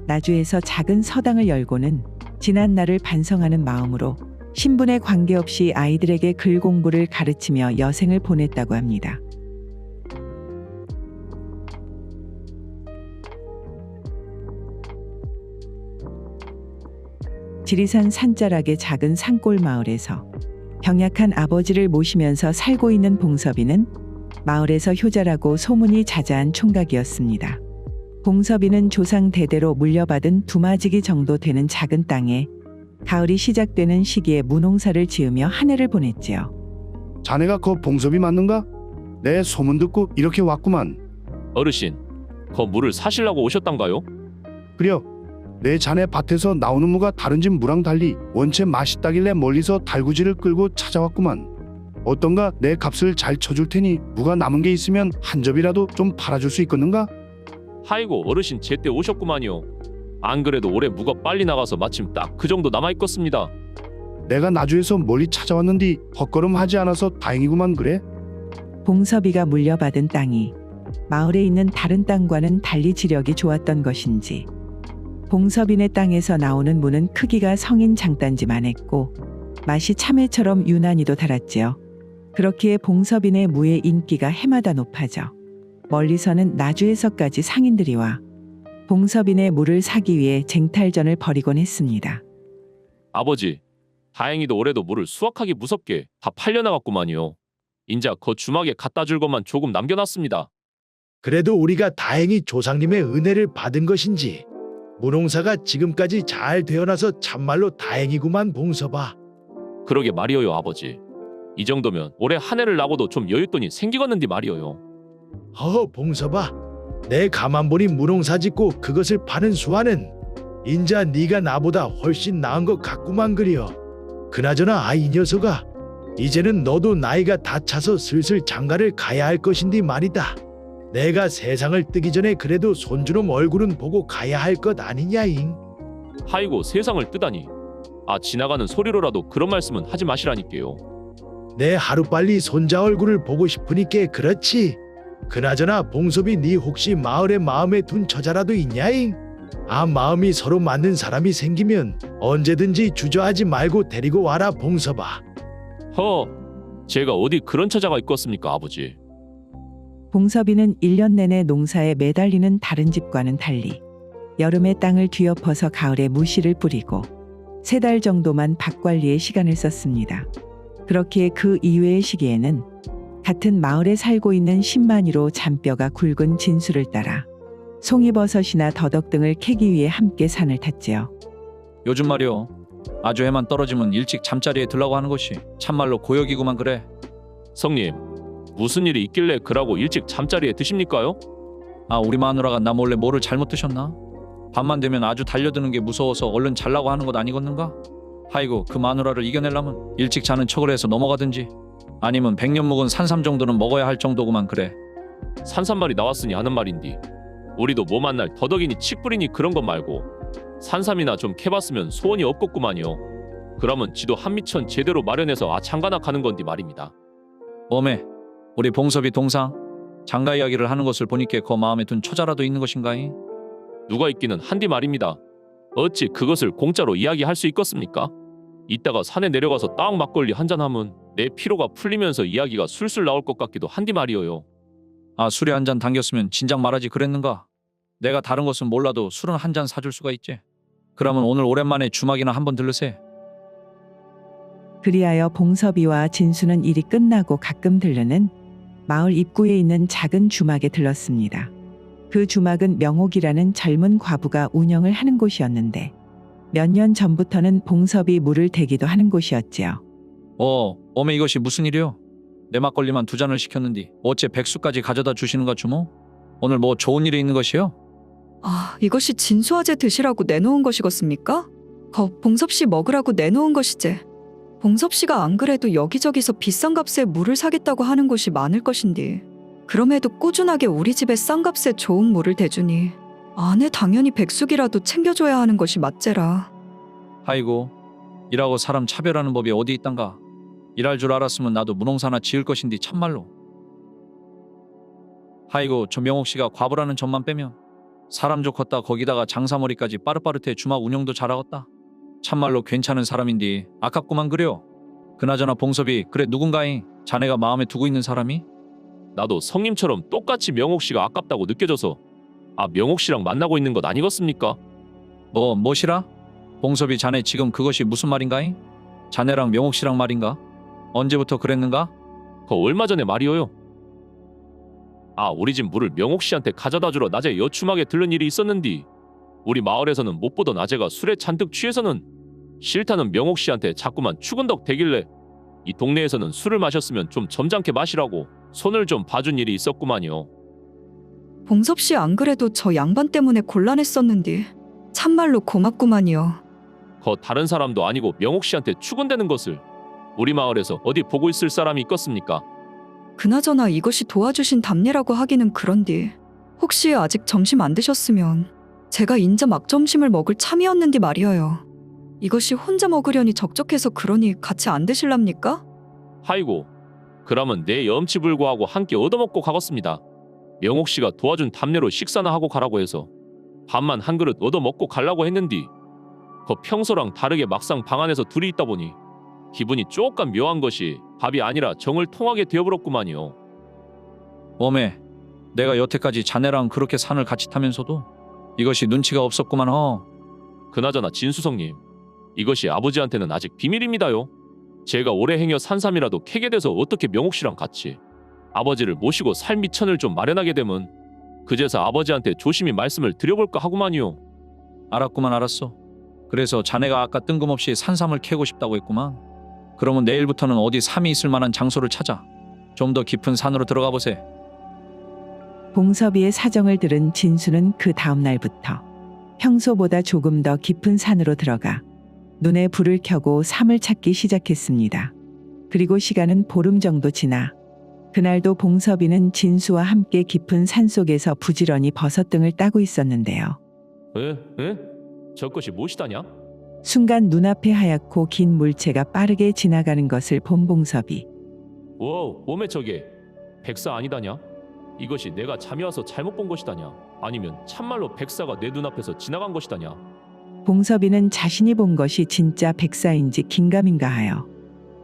나주에서 작은 서당을 열고는 지난 날을 반성하는 마음으로 신분에 관계없이 아이들에게 글 공부를 가르치며 여생을 보냈다고 합니다. 지리산 산자락의 작은 산골 마을에서 병약한 아버지를 모시면서 살고 있는 봉섭이는 마을에서 효자라고 소문이 자자한 총각이었습니다. 봉섭이는 조상 대대로 물려받은 두마지기 정도 되는 작은 땅에 가을이 시작되는 시기에 무농사를 지으며 한 해를 보냈지요. 자네가 그 봉섭이 맞는가? 내 소문 듣고 이렇게 왔구만. 어르신, 거 물을 사시려고 오셨단가요? 그려 내 자네 밭에서 나오는 무가 다른 집 무랑 달리 원체 맛있다길래 멀리서 달구지를 끌고 찾아왔구만. 어떤가 내 값을 잘 쳐줄 테니 무가 남은 게 있으면 한 접이라도 좀 팔아줄 수 있겠는가? 하이고 어르신 제때 오셨구만요. 안 그래도 올해 무가 빨리 나가서 마침 딱 그 정도 남아있겠습니다. 내가 나주에서 멀리 찾아왔는디 헛걸음하지 않아서 다행이구만. 그래? 봉섭이가 물려받은 땅이 마을에 있는 다른 땅과는 달리 지력이 좋았던 것인지 봉섭이네 땅에서 나오는 무는 크기가 성인 장단지만 했고 맛이 참외처럼 유난히도 달았지요. 그렇기에 봉섭이네 무의 인기가 해마다 높아져 멀리서는 나주에서까지 상인들이 와 봉섭이네 무를 사기 위해 쟁탈전을 벌이곤 했습니다. 아버지, 다행히도 올해도 무를 수확하기 무섭게 다 팔려나갔구만요. 인자 거 주막에 갖다 줄 것만 조금 남겨놨습니다. 그래도 우리가 다행히 조상님의 은혜를 받은 것인지 무농사가 지금까지 잘 되어나서 참말로 다행이구만 봉섭아. 그러게 말이어요 아버지. 이 정도면 올해 한 해를 나고도 좀 여윳돈이 생기겠는디 말이어요. 봉섭아, 내 가만 보니 무농사 짓고 그것을 파는 수완은 인자 네가 나보다 훨씬 나은 것 같구만. 그려. 그나저나 이 녀석아, 이제는 너도 나이가 다 차서 슬슬 장가를 가야 할 것인데 말이다. 내가 세상을 뜨기 전에 그래도 손주놈 얼굴은 보고 가야 할 것 아니냐잉. 하이고 세상을 뜨다니. 지나가는 소리로라도 그런 말씀은 하지 마시라니까요. 내 하루빨리 손자 얼굴을 보고 싶으니까 그렇지. 그나저나 봉섭이 네 혹시 마을에 마음에 둔 처자라도 있냐잉? 마음이 서로 맞는 사람이 생기면 언제든지 주저하지 말고 데리고 와라 봉섭아. 제가 어디 그런 처자가 있겠습니까 아버지. 봉섭이는 1년 내내 농사에 매달리는 다른 집과는 달리 여름에 땅을 뒤엎어서 가을에 무씨를 뿌리고 3달 정도만 밭 관리에 시간을 썼습니다. 그렇기에 그 이외의 시기에는 같은 마을에 살고 있는 신만이로 잔뼈가 굵은 진수를 따라 송이버섯이나 더덕 등을 캐기 위해 함께 산을 탔지요. 요즘 말이오. 아주 해만 떨어지면 일찍 잠자리에 들라고 하는 것이 참말로 고역이구만 그래. 성님, 무슨 일이 있길래 그라고 일찍 잠자리에 드십니까요? 아, 우리 마누라가 나 몰래 뭐를 잘못 드셨나? 밤만 되면 아주 달려드는 게 무서워서 얼른 잘라고 하는 것 아니겠는가? 아이고, 그 마누라를 이겨내려면 일찍 자는 척을 해서 넘어가든지 아니면 100년 묵은 산삼 정도는 먹어야 할 정도구만 그래. 산삼말이 나왔으니 하는 말인디. 우리도 뭐 만날 더덕이니 칡뿌리니 그런 것 말고 산삼이나 좀 캐봤으면 소원이 없겠구만요. 그러면 지도 한미천 제대로 마련해서 장가나 가는 건디 말입니다. 어메, 우리 봉섭이 동상 장가 이야기를 하는 것을 보니까 그 마음에 둔 처자라도 있는 것인가이? 누가 있기는 한디 말입니다. 어찌 그것을 공짜로 이야기할 수 있겠습니까? 이따가 산에 내려가서 딱 막걸리 한잔하면 내 피로가 풀리면서 이야기가 술술 나올 것 같기도 한디 말이어요. 아, 술에 한 잔 당겼으면 진작 말하지 그랬는가? 내가 다른 것은 몰라도 술은 한 잔 사줄 수가 있지. 그러면 오늘 오랜만에 주막이나 한번 들르세. 그리하여 봉섭이와 진수는 일이 끝나고 가끔 들르는 마을 입구에 있는 작은 주막에 들렀습니다. 그 주막은 명옥이라는 젊은 과부가 운영을 하는 곳이었는데 몇 년 전부터는 봉섭이 물을 대기도 하는 곳이었지요. 어메, 이것이 무슨 일이요? 내 막걸리만 2잔을 시켰는데 어째 백수까지 가져다 주시는가 주모? 오늘 뭐 좋은 일이 있는 것이요? 아, 이것이 진수화제 드시라고 내놓은 것이겠습니까? 봉섭씨 먹으라고 내놓은 것이지. 봉섭씨가 안 그래도 여기저기서 비싼 값에 물을 사겠다고 하는 곳이 많을 것인데 그럼에도 꾸준하게 우리 집에 싼 값에 좋은 물을 대주니 아내 당연히 백숙이라도 챙겨줘야 하는 것이 맞제라. 아이고, 일하고 사람 차별하는 법이 어디 있단가. 일할 줄 알았으면 나도 문홍사나 지을 것인데 참말로. 아이고, 저 명옥씨가 과부라는 점만 빼면 사람 좋겠다. 거기다가 장사머리까지 빠릇빠릇해 주막 운영도 잘하겠다. 참말로 괜찮은 사람인데 아깝구만 그려. 그나저나 봉섭이 그래 누군가잉? 자네가 마음에 두고 있는 사람이? 나도 성님처럼 똑같이 명옥씨가 아깝다고 느껴져서 명옥씨랑 만나고 있는 것 아니겠습니까? 뭐시라? 봉섭이 자네 지금 그것이 무슨 말인가잉? 자네랑 명옥씨랑 말인가? 언제부터 그랬는가? 얼마 전에 말이어요. 우리 집 물을 명옥씨한테 가져다 주러 낮에 여추막에 들른 일이 있었는디 우리 마을에서는 못 보던 아재가 술에 잔뜩 취해서는 싫다는 명옥씨한테 자꾸만 추근덕 대길래 이 동네에서는 술을 마셨으면 좀 점잖게 마시라고 손을 좀 봐준 일이 있었구만요. 봉섭씨 안 그래도 저 양반 때문에 곤란했었는데 참말로 고맙구만요. 다른 사람도 아니고 명옥씨한테 추근대는 것을 우리 마을에서 어디 보고 있을 사람이 있겠습니까? 그나저나 이것이 도와주신 답례라고 하기는 그런데 혹시 아직 점심 안 드셨으면 제가 인자 막 점심을 먹을 참이었는데 말이어요. 이것이 혼자 먹으려니 적적해서 그러니 같이 안 드실랍니까? 아이고, 그러면 내 염치불구하고 함께 얻어먹고 가겠습니다. 명옥씨가 도와준 답례로 식사나 하고 가라고 해서 밥만 한 그릇 얻어먹고 가려고 했는디 평소랑 다르게 막상 방 안에서 둘이 있다 보니 기분이 조금 묘한 것이 밥이 아니라 정을 통하게 되어버렸구만요. 어메, 내가 여태까지 자네랑 그렇게 산을 같이 타면서도 이것이 눈치가 없었구만. 그나저나 진수성님, 이것이 아버지한테는 아직 비밀입니다요. 제가 오래 행여 산삼이라도 캐게 돼서 어떻게 명옥씨랑 같이 아버지를 모시고 삶미천을 좀 마련하게 되면 그제서 아버지한테 조심히 말씀을 드려볼까 하구만요. 알았구만, 알았어. 그래서 자네가 아까 뜬금없이 산삼을 캐고 싶다고 했구만. 그러면 내일부터는 어디 삼이 있을 만한 장소를 찾아 좀 더 깊은 산으로 들어가 보세. 봉섭이의 사정을 들은 진수는 그 다음 날부터 평소보다 조금 더 깊은 산으로 들어가 눈에 불을 켜고 삼을 찾기 시작했습니다. 그리고 시간은 보름 정도 지나 그날도 봉섭이는 진수와 함께 깊은 산속에서 부지런히 버섯 등을 따고 있었는데요. 에? 저것이 무엇이다냐? 순간 눈앞에 하얗고 긴 물체가 빠르게 지나가는 것을 본 봉섭이 몸에 저게 백사 아니다냐? 이것이 내가 잠이 와서 잘못 본 것이다냐? 아니면 참말로 백사가 내 눈앞에서 지나간 것이다냐? 봉섭이는 자신이 본 것이 진짜 백사인지 긴가민가하여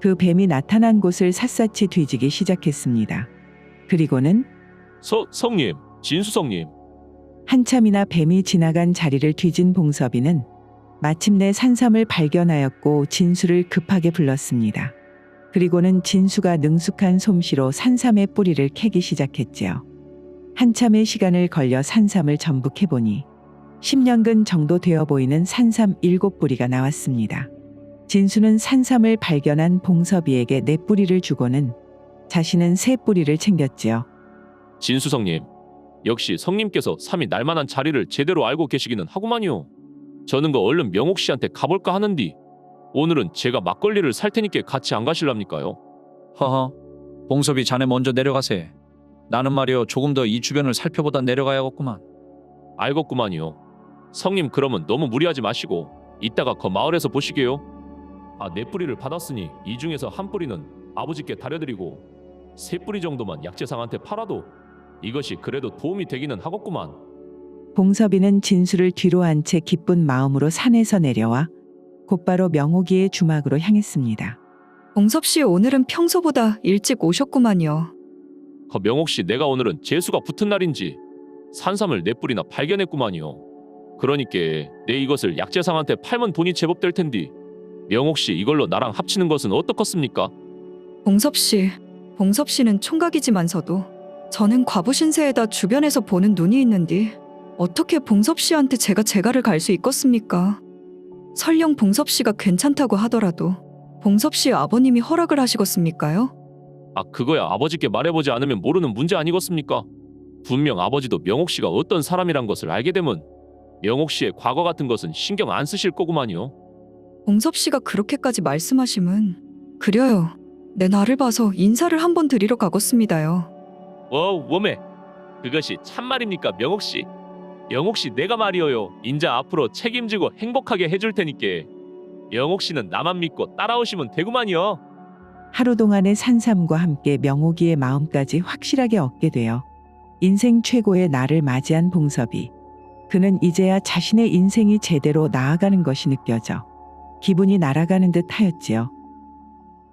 그 뱀이 나타난 곳을 샅샅이 뒤지기 시작했습니다. 그리고는 성님, 진수성님. 한참이나 뱀이 지나간 자리를 뒤진 봉섭이는 마침내 산삼을 발견하였고 진수를 급하게 불렀습니다. 그리고는 진수가 능숙한 솜씨로 산삼의 뿌리를 캐기 시작했지요. 한참의 시간을 걸려 산삼을 전북해보니 10년근 정도 되어 보이는 산삼 7뿌리가 나왔습니다. 진수는 산삼을 발견한 봉섭이에게 4뿌리를 주고는 자신은 3뿌리를 챙겼지요. 진수성님, 역시 성님께서 삼이 날만한 자리를 제대로 알고 계시기는 하구만요. 저는 그 얼른 명옥 씨한테 가볼까 하는디 오늘은 제가 막걸리를 살 테니께 같이 안 가실랍니까요? 허허. 봉섭이 자네 먼저 내려가세. 나는 말이여 조금 더 이 주변을 살펴보다 내려가야겠구만. 알겠구만요. 성님 그러면 너무 무리하지 마시고 이따가 그 마을에서 보시게요. 아, 4뿌리를 받았으니 이 중에서 한 뿌리는 아버지께 다려드리고 3뿌리 정도만 약재상한테 팔아도 이것이 그래도 도움이 되기는 하겠구만. 봉섭이는 진수를 뒤로 한 채 기쁜 마음으로 산에서 내려와 곧바로 명옥이의 주막으로 향했습니다. 봉섭 씨 오늘은 평소보다 일찍 오셨구만요. 그 명옥 씨 내가 오늘은 재수가 붙은 날인지 산삼을 4뿌리나 발견했구만요. 그러니께 내 이것을 약재상한테 팔면 돈이 제법 될 텐디 명옥 씨 이걸로 나랑 합치는 것은 어떻겠습니까? 봉섭 씨는 총각이지만서도 저는 과부 신세에다 주변에서 보는 눈이 있는디 어떻게 봉섭 씨한테 제가 재가를 갈 수 있겠습니까? 설령 봉섭 씨가 괜찮다고 하더라도 봉섭 씨 아버님이 허락을 하시겠습니까요? 아, 그거야 아버지께 말해보지 않으면 모르는 문제 아니겠습니까? 분명 아버지도 명옥 씨가 어떤 사람이란 것을 알게 되면 명옥 씨의 과거 같은 것은 신경 안 쓰실 거구만요. 봉섭 씨가 그렇게까지 말씀하시면 그려요. 내 나를 봐서 인사를 한번 드리러 가겠습니다요. 워메 그것이 참말입니까 명옥 씨? 명옥 씨 내가 말이어요. 인자 앞으로 책임지고 행복하게 해줄 테니께 명옥 씨는 나만 믿고 따라오시면 되구만요. 하루 동안의 산삼과 함께 명옥이의 마음까지 확실하게 얻게 되어 인생 최고의 날을 맞이한 봉섭이. 그는 이제야 자신의 인생이 제대로 나아가는 것이 느껴져 기분이 날아가는 듯 하였지요.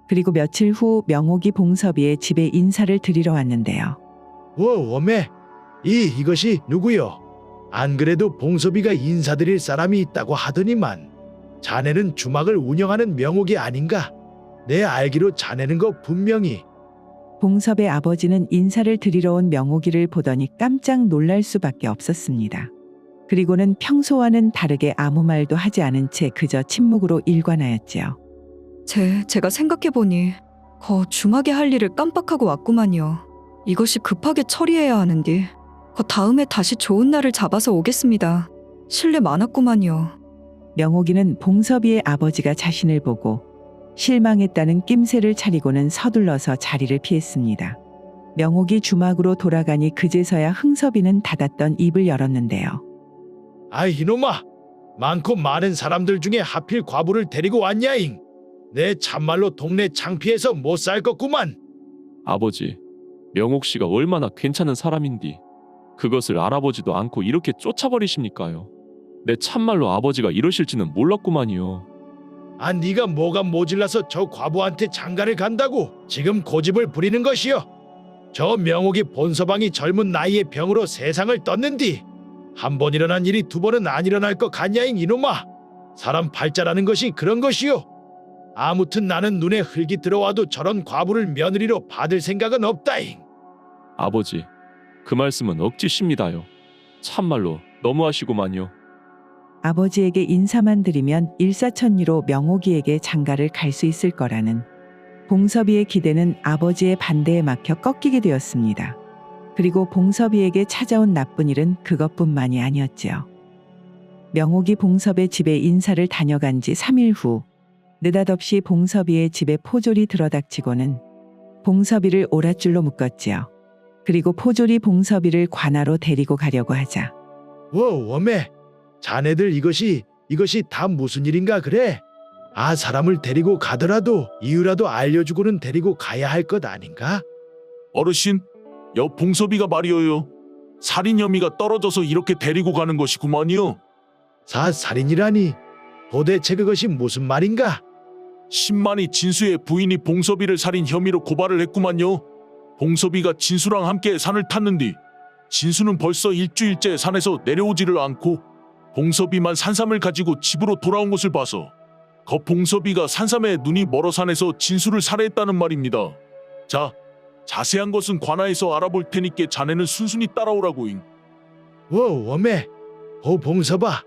그리고 며칠 후 명옥이 봉섭이의 집에 인사를 드리러 왔는데요. 워메, 이것이 누구요? 안 그래도 봉섭이가 인사드릴 사람이 있다고 하더니만 자네는 주막을 운영하는 명옥이 아닌가? 내 알기로 자네는 거 분명히. 봉섭의 아버지는 인사를 드리러 온 명옥이를 보더니 깜짝 놀랄 수밖에 없었습니다. 그리고는 평소와는 다르게 아무 말도 하지 않은 채 그저 침묵으로 일관하였지요. 제가 생각해보니 주막에 할 일을 깜빡하고 왔구만요. 이것이 급하게 처리해야 하는데 다음에 다시 좋은 날을 잡아서 오겠습니다. 실례 많았구만요. 명옥이는 봉섭이의 아버지가 자신을 보고 실망했다는 낌새를 차리고는 서둘러서 자리를 피했습니다. 명옥이 주막으로 돌아가니 그제서야 흥섭이는 닫았던 입을 열었는데요. 아이 이놈아, 많고 많은 사람들 중에 하필 과부를 데리고 왔냐잉. 내 참말로 동네 창피해서 못 살 것구만. 아버지, 명옥 씨가 얼마나 괜찮은 사람인디 그것을 알아보지도 않고 이렇게 쫓아버리십니까요? 내 참말로 아버지가 이러실지는 몰랐구만요. 아, 네가 뭐가 모질라서 저 과부한테 장가를 간다고 지금 고집을 부리는 것이여. 저 명옥이 본서방이 젊은 나이에 병으로 세상을 떴는디 한 번 일어난 일이 2번은 안 일어날 것 같냐잉 이놈아. 사람 팔자라는 것이 그런 것이요. 아무튼 나는 눈에 흙이 들어와도 저런 과부를 며느리로 받을 생각은 없다잉. 아버지, 그 말씀은 억지십니다요. 참말로 너무하시구만요. 아버지에게 인사만 드리면 일사천리로 명옥이에게 장가를 갈 수 있을 거라는 봉섭이의 기대는 아버지의 반대에 막혀 꺾이게 되었습니다. 그리고 봉섭이에게 찾아온 나쁜 일은 그것뿐만이 아니었지요. 명옥이 봉섭의 집에 인사를 다녀간 지 3일 후 느닷없이 봉섭이의 집에 포졸이 들어닥치고는 봉섭이를 오랏줄로 묶었지요. 그리고 포졸이 봉섭이를 관아로 데리고 가려고 하자 워메, 자네들 이것이 다 무슨 일인가 그래? 아, 사람을 데리고 가더라도 이유라도 알려주고는 데리고 가야 할 것 아닌가? 어르신, 여 봉섭이가 말이어요. 살인 혐의가 떨어져서 이렇게 데리고 가는 것이구만요. 살인이라니 도대체 그것이 무슨 말인가? 신만이 진수의 부인이 봉섭이를 살인 혐의로 고발을 했구만요. 봉섭이가 진수랑 함께 산을 탔는데 진수는 벌써 일주일째 산에서 내려오지를 않고 봉섭이만 산삼을 가지고 집으로 돌아온 것을 봐서 봉섭이가 산삼에 눈이 멀어 산에서 진수를 살해했다는 말입니다. 자, 자세한 것은 관아에서 알아볼 테니께 자네는 순순히 따라오라고잉. 워매, 봉섭아.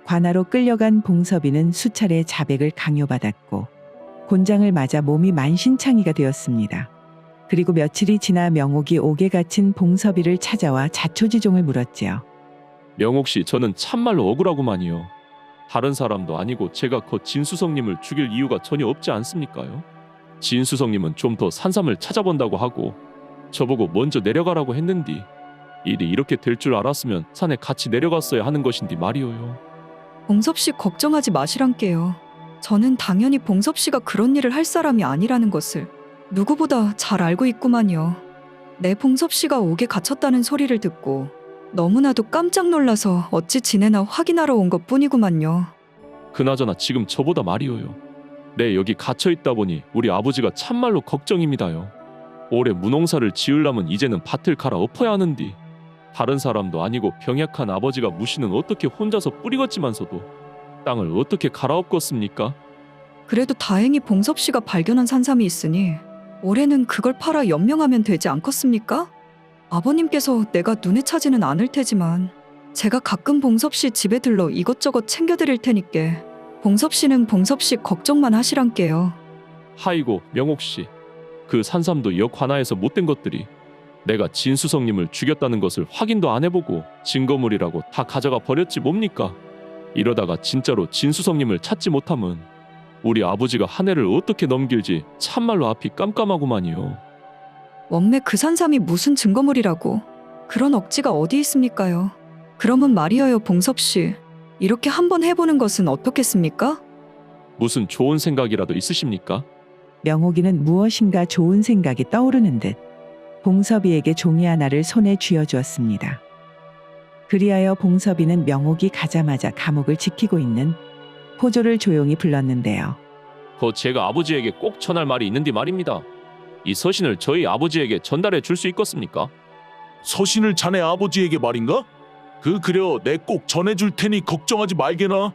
관아로 끌려간 봉섭이는 수차례 자백을 강요받았고 곤장을 맞아 몸이 만신창이가 되었습니다. 그리고 며칠이 지나 명옥이 옥에 갇힌 봉섭이를 찾아와 자초지종을 물었지요. 명옥 씨, 저는 참말로 억울하구만요. 다른 사람도 아니고 제가 그 진수성님을 죽일 이유가 전혀 없지 않습니까요? 진수성님은 좀 더 산삼을 찾아본다고 하고 저보고 먼저 내려가라고 했는디 일이 이렇게 될 줄 알았으면 산에 같이 내려갔어야 하는 것인디 말이오요. 봉섭 씨 걱정하지 마시란께요. 저는 당연히 봉섭 씨가 그런 일을 할 사람이 아니라는 것을 누구보다 잘 알고 있구만요. 내 봉섭 씨가 옥에 갇혔다는 소리를 듣고 너무나도 깜짝 놀라서 어찌 지내나 확인하러 온 것뿐이구만요. 그나저나 지금 저보다 말이오요. 네, 여기 갇혀있다 보니 우리 아버지가 참말로 걱정입니다요. 올해 무농사를 지으려면 이제는 밭을 갈아엎어야 하는디 다른 사람도 아니고 병약한 아버지가 무시는 어떻게 혼자서 뿌리겠지만서도 땅을 어떻게 갈아엎겠습니까? 그래도 다행히 봉섭 씨가 발견한 산삼이 있으니 올해는 그걸 팔아 연명하면 되지 않겠습니까? 아버님께서 내가 눈에 차지는 않을 테지만 제가 가끔 봉섭 씨 집에 들러 이것저것 챙겨드릴 테니께 봉섭 씨는 봉섭 씨 걱정만 하시란께요. 하이고 명옥 씨, 그 산삼도 역 하나에서 못된 것들이 내가 진수성님을 죽였다는 것을 확인도 안 해보고 증거물이라고 다 가져가 버렸지 뭡니까? 이러다가 진짜로 진수성님을 찾지 못하면 우리 아버지가 한 해를 어떻게 넘길지 참말로 앞이 깜깜하구만요. 원매 그 산삼이 무슨 증거물이라고 그런 억지가 어디 있습니까요? 그러면 말이어요 봉섭 씨, 이렇게 한번 해보는 것은 어떻겠습니까? 무슨 좋은 생각이라도 있으십니까? 명옥이는 무엇인가 좋은 생각이 떠오르는 듯 봉섭이에게 종이 하나를 손에 쥐어주었습니다. 그리하여 봉섭이는 명옥이 가자마자 감옥을 지키고 있는 포조를 조용히 불렀는데요. 제가 아버지에게 꼭 전할 말이 있는데 말입니다. 이 서신을 저희 아버지에게 전달해 줄 수 있겠습니까? 서신을 자네 아버지에게 말인가? 그려 내 꼭 전해줄 테니 걱정하지 말게나.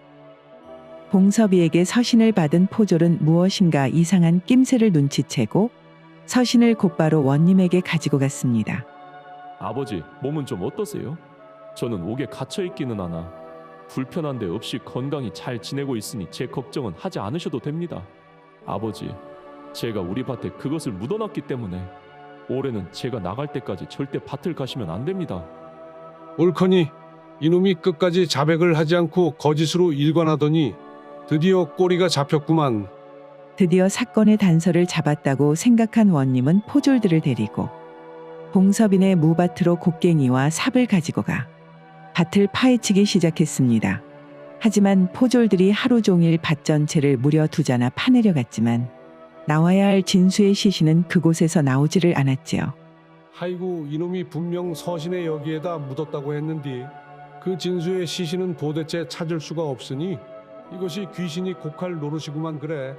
봉섭이에게 서신을 받은 포졸은 무엇인가 이상한 낌새를 눈치채고 서신을 곧바로 원님에게 가지고 갔습니다. 아버지, 몸은 좀 어떠세요? 저는 옥에 갇혀 있기는 하나 불편한 데 없이 건강히 잘 지내고 있으니 제 걱정은 하지 않으셔도 됩니다. 아버지, 제가 우리 밭에 그것을 묻어놨기 때문에 올해는 제가 나갈 때까지 절대 밭을 가시면 안 됩니다. 옳거니 이놈이 끝까지 자백을 하지 않고 거짓으로 일관하더니 드디어 꼬리가 잡혔구만. 드디어 사건의 단서를 잡았다고 생각한 원님은 포졸들을 데리고 봉섭인의 무밭으로 곡괭이와 삽을 가지고 가 밭을 파헤치기 시작했습니다. 하지만 포졸들이 하루 종일 밭 전체를 무려 2자나 파내려 갔지만 나와야 할 진수의 시신은 그곳에서 나오지를 않았지요. 하이고 이놈이 분명 서신에 여기에다 묻었다고 했는데 그 진수의 시신은 도대체 찾을 수가 없으니 이것이 귀신이 곡할 노릇이구만 그래.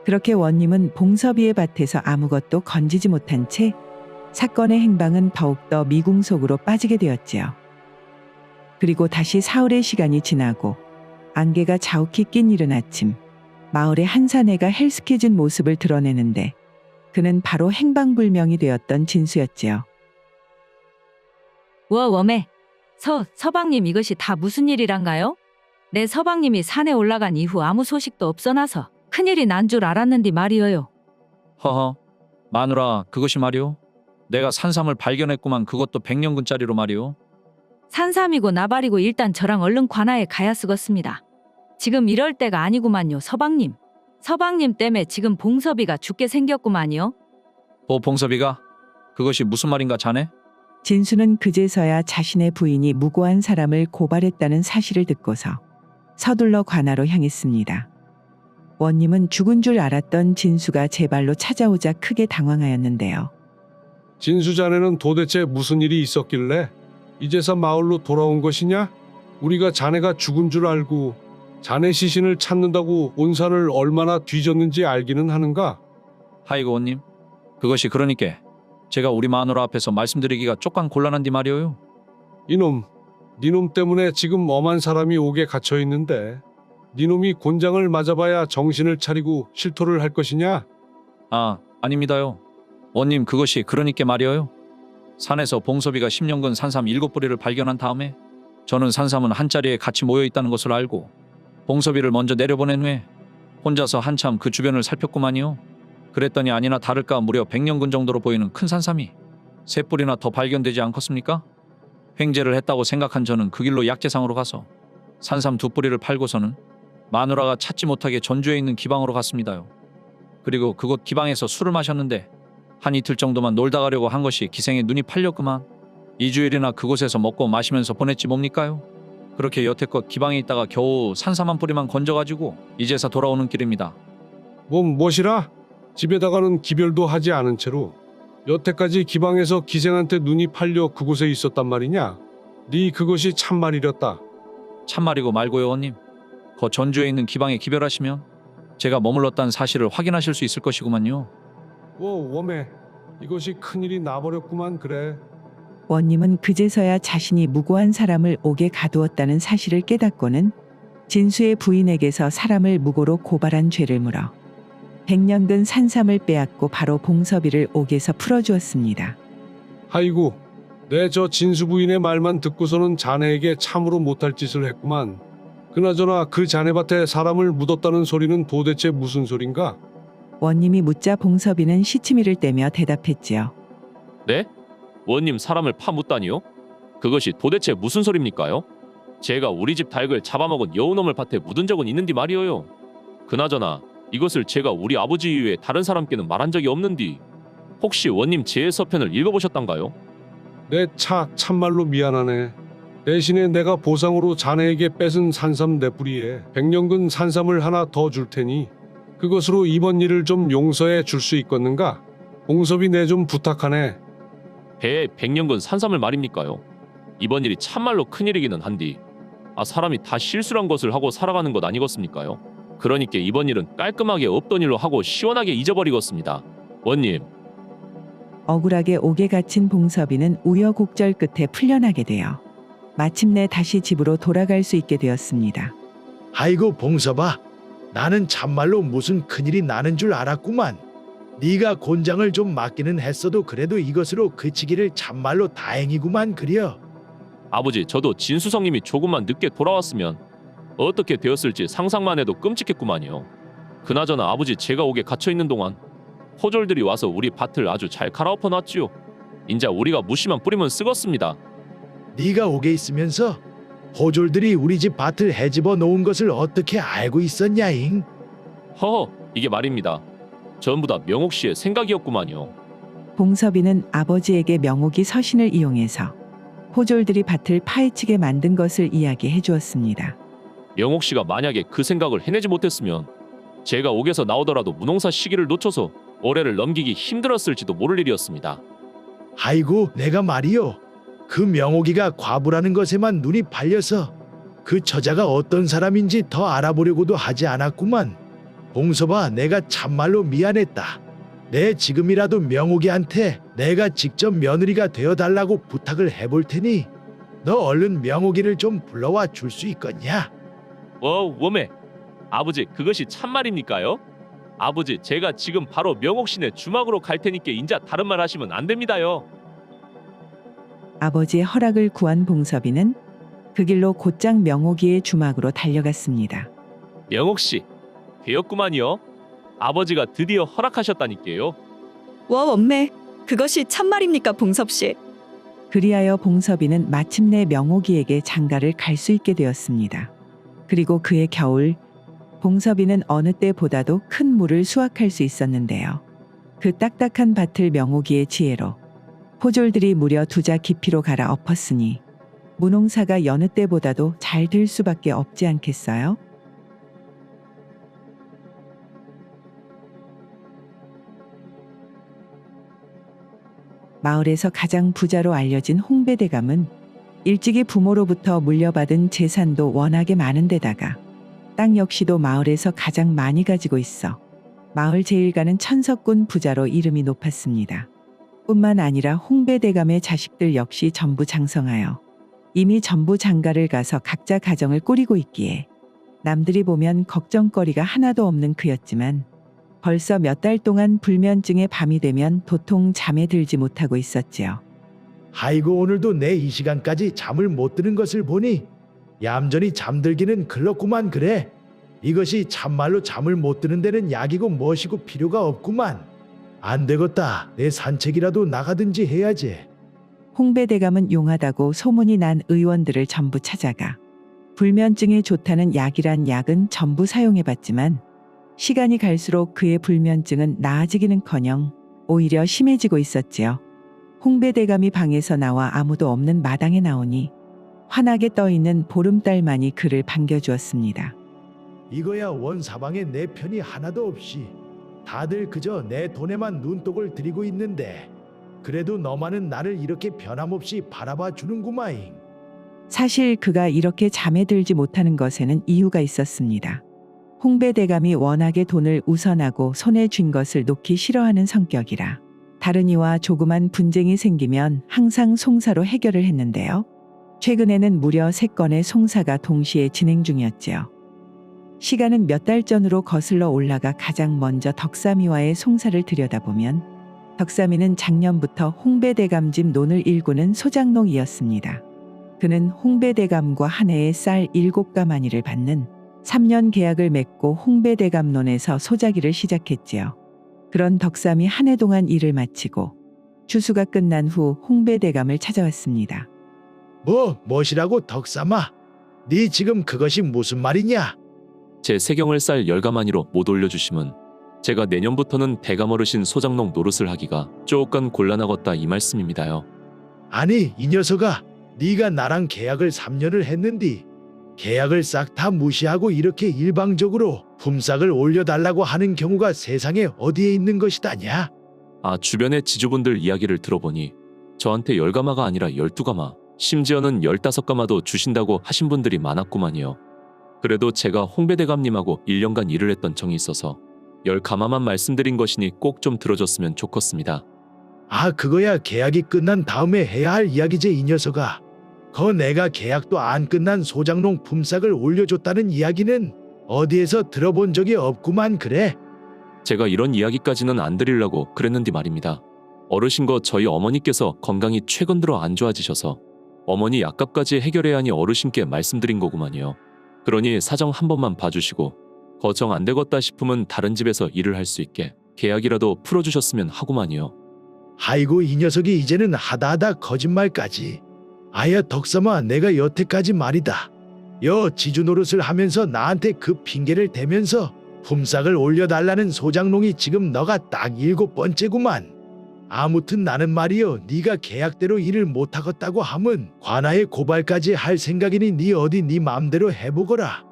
그렇게 원님은 봉섭이의 밭에서 아무것도 건지지 못한 채 사건의 행방은 더욱더 미궁 속으로 빠지게 되었지요. 그리고 다시 사흘의 시간이 지나고 안개가 자욱히 낀 이른 아침, 마을의 한 사내가 헬스케진 모습을 드러내는데 그는 바로 행방불명이 되었던 진수였지요. 웜에 서방님, 이것이 다 무슨 일이란가요? 내 서방님이 산에 올라간 이후 아무 소식도 없어나서 큰일이 난 줄 알았는데 말이어요. 허허, 마누라, 그것이 말이오. 내가 산삼을 발견했구만. 그것도 100년근짜리로 말이오. 산삼이고 나발이고 일단 저랑 얼른 관아에 가야 쓰겄습니다. 지금 이럴 때가 아니구만요, 서방님. 서방님 때문에 지금 봉섭이가 죽게 생겼구만요. 봉섭이가? 그것이 무슨 말인가 자네? 진수는 그제서야 자신의 부인이 무고한 사람을 고발했다는 사실을 듣고서 서둘러 관아로 향했습니다. 원님은 죽은 줄 알았던 진수가 제 발로 찾아오자 크게 당황하였는데요. 진수 자네는 도대체 무슨 일이 있었길래 이제서 마을로 돌아온 것이냐? 우리가 자네가 죽은 줄 알고 자네 시신을 찾는다고 온 산을 얼마나 뒤졌는지 알기는 하는가? 하이고 원님, 그것이 그러니까 제가 우리 마누라 앞에서 말씀드리기가 쪽간 곤란한디 말이오요. 이놈, 니놈 때문에 지금 엄한 사람이 옥에 갇혀 있는데 니놈이 곤장을 맞아봐야 정신을 차리고 실토를 할 것이냐? 아, 아닙니다요. 원님 그것이 그러니까 말이에요. 산에서 봉섭이가 10년근 산삼 7뿌리를 발견한 다음에 저는 산삼은 한 자리에 같이 모여 있다는 것을 알고 봉섭이를 먼저 내려보낸 후에 혼자서 한참 그 주변을 살폈구만요. 그랬더니 아니나 다를까 무려 100년근 정도로 보이는 큰 산삼이 3뿌리나 더 발견되지 않겠습니까? 횡재를 했다고 생각한 저는 그 길로 약재상으로 가서 산삼 2뿌리를 팔고서는 마누라가 찾지 못하게 전주에 있는 기방으로 갔습니다요. 그리고 그곳 기방에서 술을 마셨는데 한 이틀 정도만 놀다 가려고 한 것이 기생에 눈이 팔렸구만. 2주일이나 그곳에서 먹고 마시면서 보냈지 뭡니까요? 그렇게 여태껏 기방에 있다가 겨우 산삼 한 뿌리만 건져가지고 이제서 돌아오는 길입니다. 뭐시라? 집에다가는 기별도 하지 않은 채로 여태까지 기방에서 기생한테 눈이 팔려 그곳에 있었단 말이냐? 네 그것이 참말이렸다. 참말이고 말고요, 원님. 거 전주에 있는 기방에 기별하시면 제가 머물렀다는 사실을 확인하실 수 있을 것이구만요. 웜에 이것이 큰일이 나버렸구만. 그래. 원님은 그제서야 자신이 무고한 사람을 옥에 가두었다는 사실을 깨닫고는 진수의 부인에게서 사람을 무고로 고발한 죄를 물어 100년근 산삼을 빼앗고 바로 봉섭이를 옥에서 풀어주었습니다. 아이고, 내 저 진수 부인의 말만 듣고서는 자네에게 참으로 못할 짓을 했구만. 그나저나 그 자네밭에 사람을 묻었다는 소리는 도대체 무슨 소린가? 원님이 묻자 봉섭이는 시치미를 떼며 대답했지요. 네? 원님 사람을 파묻다니요? 그것이 도대체 무슨 소립니까요? 제가 우리 집 닭을 잡아먹은 여우놈을 밭에 묻은 적은 있는디 말이오요. 그나저나 이것을 제가 우리 아버지 이외에 다른 사람께는 말한 적이 없는디 혹시 원님 제 서편을 읽어보셨단가요? 내 참말로 미안하네. 대신에 내가 보상으로 자네에게 뺏은 산삼 4뿌리에 100년근 산삼을 하나 더 줄 테니 그것으로 이번 일을 좀 용서해 줄 수 있겠는가? 봉섭이 내 좀 부탁하네. 배에 100년근 산삼을 말입니까요? 이번 일이 참말로 큰일이기는 한디 사람이 다 실수란 것을 하고 살아가는 것 아니겠습니까요? 그러니까 이번 일은 깔끔하게 없던 일로 하고 시원하게 잊어버리겠습니다. 원님. 억울하게 옥에 갇힌 봉섭이는 우여곡절 끝에 풀려나게 되어 마침내 다시 집으로 돌아갈 수 있게 되었습니다. 아이고 봉섭아, 나는 참말로 무슨 큰일이 나는 줄 알았구만. 네가 곤장을 좀 맡기는 했어도 그래도 이것으로 그치기를 참말로 다행이구만. 그려. 아버지, 저도 진수성님이 조금만 늦게 돌아왔으면 어떻게 되었을지 상상만 해도 끔찍했구만요. 그나저나 아버지, 제가 옥에 갇혀있는 동안 호졸들이 와서 우리 밭을 아주 잘 갈아엎어 놨지요. 인자 우리가 무심한 뿌리면 쓰겄습니다. 네가 옥에 있으면서 호졸들이 우리 집 밭을 헤집어 놓은 것을 어떻게 알고 있었냐잉? 허허, 이게 말입니다. 전부 다 명옥 씨의 생각이었구만요. 봉섭이는 아버지에게 명옥이 서신을 이용해서 호졸들이 밭을 파헤치게 만든 것을 이야기해 주었습니다. 명옥 씨가 만약에 그 생각을 해내지 못했으면 제가 옥에서 나오더라도 무농사 시기를 놓쳐서 올해를 넘기기 힘들었을지도 모를 일이었습니다. 아이고, 내가 말이요. 그 명옥이가 과부라는 것에만 눈이 팔려서 그 처자가 어떤 사람인지 더 알아보려고도 하지 않았구만. 봉섭아, 내가 참말로 미안했다. 내 지금이라도 명옥이한테 내가 직접 며느리가 되어달라고 부탁을 해볼 테니 너 얼른 명옥이를 좀 불러와 줄 수 있겠냐? 웜에 아버지, 그것이 참말입니까요? 아버지, 제가 지금 바로 명옥 씨네 주막으로 갈 테니까 인자 다른 말 하시면 안 됩니다요. 아버지의 허락을 구한 봉섭이는 그 길로 곧장 명옥이의 주막으로 달려갔습니다. 명옥 씨, 되었구만요. 아버지가 드디어 허락하셨다니까요. 엄매, 그것이 참말입니까, 봉섭씨? 그리하여 봉섭이는 마침내 명옥이에게 장가를 갈 수 있게 되었습니다. 그리고 그해 겨울 봉섭이는 어느 때보다도 큰 물을 수확할 수 있었는데요. 그 딱딱한 밭을 명옥이의 지혜로 호졸들이 무려 2자 깊이로 갈아 엎었으니 무농사가 여느 때보다도 잘 될 수밖에 없지 않겠어요? 마을에서 가장 부자로 알려진 홍배대감은 일찍이 부모로부터 물려받은 재산도 워낙에 많은 데다가 땅 역시도 마을에서 가장 많이 가지고 있어 마을 제일가는 천석군 부자로 이름이 높았습니다. 뿐만 아니라 홍배대감의 자식들 역시 전부 장성하여 이미 전부 장가를 가서 각자 가정을 꾸리고 있기에 남들이 보면 걱정거리가 하나도 없는 그였지만 벌써 몇 달 동안 불면증에 밤이 되면 도통 잠에 들지 못하고 있었지요. 아이고 오늘도 내 이 시간까지 잠을 못 드는 것을 보니 얌전히 잠들기는 글렀구만 그래. 이것이 참말로 잠을 못 드는 데는 약이고 무엇이고 필요가 없구만. 안 되겠다. 내 산책이라도 나가든지 해야지. 홍배대감은 용하다고 소문이 난 의원들을 전부 찾아가 불면증에 좋다는 약이란 약은 전부 사용해봤지만 시간이 갈수록 그의 불면증은 나아지기는커녕 오히려 심해지고 있었지요. 홍배대감이 방에서 나와 아무도 없는 마당에 나오니 환하게 떠있는 보름달만이 그를 반겨주었습니다. 이거야 원사방에 내 편이 하나도 없이 다들 그저 내 돈에만 눈독을 들이고 있는데 그래도 너만은 나를 이렇게 변함없이 바라봐 주는구마잉. 사실 그가 이렇게 잠에 들지 못하는 것에는 이유가 있었습니다. 홍배대감이 워낙에 돈을 우선하고 손에 쥔 것을 놓기 싫어하는 성격이라 다른 이와 조그만 분쟁이 생기면 항상 송사로 해결을 했는데요. 최근에는 무려 3건의 송사가 동시에 진행 중이었지요. 시간은 몇 달 전으로 거슬러 올라가 가장 먼저 덕삼이와의 송사를 들여다보면 덕삼이는 작년부터 홍배대감 집 논을 일구는 소장농이었습니다. 그는 홍배대감과 한 해에 쌀 7가마니를 받는 3년 계약을 맺고 홍배대감 논에서 소작일을 시작했지요. 그런 덕삼이 한 해 동안 일을 마치고 추수가 끝난 후 홍배대감을 찾아왔습니다. 뭐시라고 덕삼아? 네 지금 그것이 무슨 말이냐? 제 세경을 쌀 10가마니로 못 올려주시면 제가 내년부터는 대감 어르신 소장농 노릇을 하기가 조금 곤란하겠다 이 말씀입니다요. 아니 이 녀석아, 네가 나랑 계약을 3년을 했는디 계약을 싹 다 무시하고 이렇게 일방적으로 품삯을 올려달라고 하는 경우가 세상에 어디에 있는 것이다냐? 아, 주변의 지주분들 이야기를 들어보니 저한테 10가마가 아니라 12가마, 심지어는 15가마도 주신다고 하신 분들이 많았구만요. 그래도 제가 홍배대감님하고 1년간 일을 했던 정이 있어서 10가마만 말씀드린 것이니 꼭 좀 들어줬으면 좋겠습니다. 아 그거야 계약이 끝난 다음에 해야 할 이야기지 이 녀석아. 내가 계약도 안 끝난 소장농 품삯을 올려줬다는 이야기는 어디에서 들어본 적이 없구만 그래. 제가 이런 이야기까지는 안 드리려고 그랬는데 말입니다. 어르신과 저희 어머니께서 건강이 최근 들어 안 좋아지셔서 어머니 약값까지 해결해야 하니 어르신께 말씀드린 거구만요. 그러니 사정 한 번만 봐주시고 거정 안 되겠다 싶으면 다른 집에서 일을 할 수 있게 계약이라도 풀어주셨으면 하구만요. 아이고 이 녀석이 이제는 하다하다 거짓말까지. 아야 덕삼아, 내가 여태까지 말이다. 지주 노릇을 하면서 나한테 그 핑계를 대면서 품삯을 올려달라는 소장농이 지금 너가 딱 7번째구만. 아무튼 나는 말이여, 네가 계약대로 일을 못하겠다고 하면 관아에 고발까지 할 생각이니 네 어디 네 맘대로 해보거라.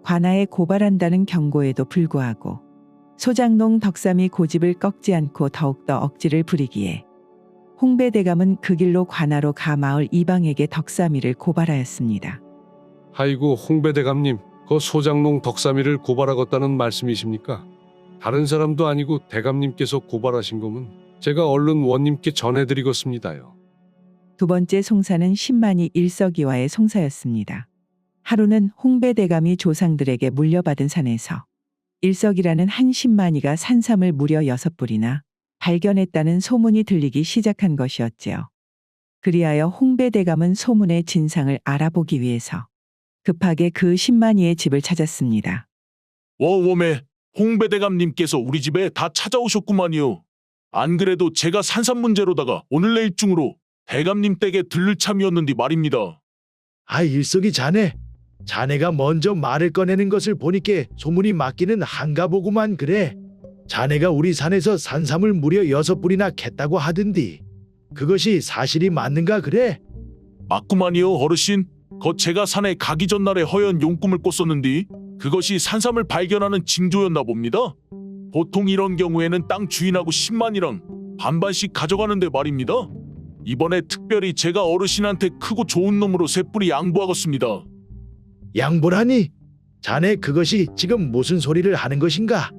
관아에 고발한다는 경고에도 불구하고 소장농 덕삼이 고집을 꺾지 않고 더욱더 억지를 부리기에 홍배대감은 그 길로 관아로 가 마을 이방에게 덕삼이를 고발하였습니다. 아이고 홍배대감님, 그 소장농 덕삼이를 고발하겠다는 말씀이십니까? 다른 사람도 아니고 대감님께서 고발하신 거면 제가 얼른 원님께 전해드리겠습니다요. 두 번째 송사는 10만이 일석이와의 송사였습니다. 하루는 홍배대감이 조상들에게 물려받은 산에서 일석이라는 한 10만이가 산삼을 무려 6뿌리나 발견했다는 소문이 들리기 시작한 것이었지요. 그리하여 홍배대감은 소문의 진상을 알아보기 위해서 급하게 그 10만이의 집을 찾았습니다. 워웜에 홍배대감님께서 우리 집에 다 찾아오셨구만요. 안 그래도 제가 산삼 문제로다가 오늘 내일 중으로 대감님 댁에 들를 참이었는데 말입니다. 아 일석이 자네가 먼저 말을 꺼내는 것을 보니까 소문이 맞기는 한가 보구만 그래. 자네가 우리 산에서 산삼을 무려 6뿌리나 캤다고 하던디 그것이 사실이 맞는가 그래? 맞구만이요 어르신. 제가 산에 가기 전날에 허연 용꿈을 꿨었는데 그것이 산삼을 발견하는 징조였나 봅니다. 보통 이런 경우에는 땅 주인하고 10만이랑 반반씩 가져가는데 말입니다. 이번에 특별히 제가 어르신한테 크고 좋은 놈으로 3뿌리 양보하겠습니다. 양보라니? 자네 그것이 지금 무슨 소리를 하는 것인가?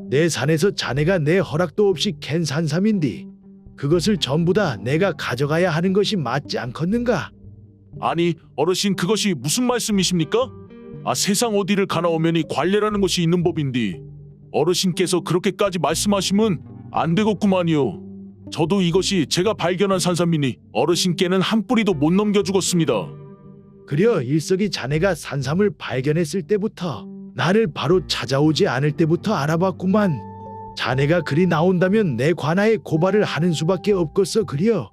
내 산에서 자네가 내 허락도 없이 캔 산삼인디 그것을 전부 다 내가 가져가야 하는 것이 맞지 않겠는가? 아니 어르신 그것이 무슨 말씀이십니까? 세상 어디를 가나 오면이 관례라는 것이 있는 법인데 어르신께서 그렇게까지 말씀하시면 안 되겠구만요. 저도 이것이 제가 발견한 산삼이니 어르신께는 한 뿌리도 못 넘겨 주겠습니다. 그려 일석이 자네가 산삼을 발견했을 때부터 나를 바로 찾아오지 않을 때부터 알아봤구만. 자네가 그리 나온다면 내 관아에 고발을 하는 수밖에 없겠어 그려.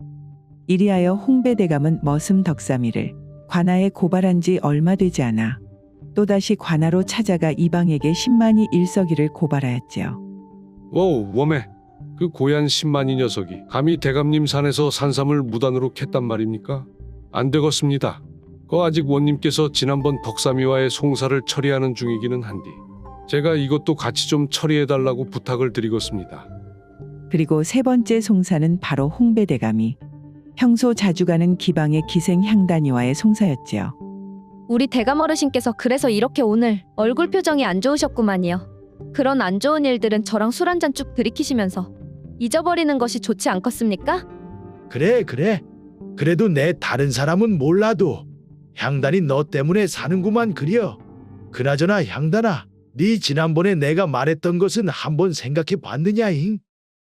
이리하여 홍배대감은 머슴 덕삼이를 관아에 고발한 지 얼마 되지 않아 또다시 관아로 찾아가 이방에게 10만이 일석이를 고발하였지요. 워우 웜에 그 고얀 10만이 녀석이 감히 대감님 산에서 산삼을 무단으로 캤단 말입니까? 안 되겠습니다. 아직 원님께서 지난번 덕삼이와의 송사를 처리하는 중이기는 한디 제가 이것도 같이 좀 처리해달라고 부탁을 드리겠습니다. 그리고 세 번째 송사는 바로 홍배대감이 평소 자주 가는 기방의 기생 향단이와의 송사였지요. 우리 대감 어르신께서 그래서 이렇게 오늘 얼굴 표정이 안 좋으셨구만요. 그런 안 좋은 일들은 저랑 술 한 잔 쭉 들이키시면서 잊어버리는 것이 좋지 않겠습니까? 그래. 그래도 내 다른 사람은 몰라도 향단이 너 때문에 사는구만 그려. 그나저나 향단아, 네 지난번에 내가 말했던 것은 한번 생각해 봤느냐잉?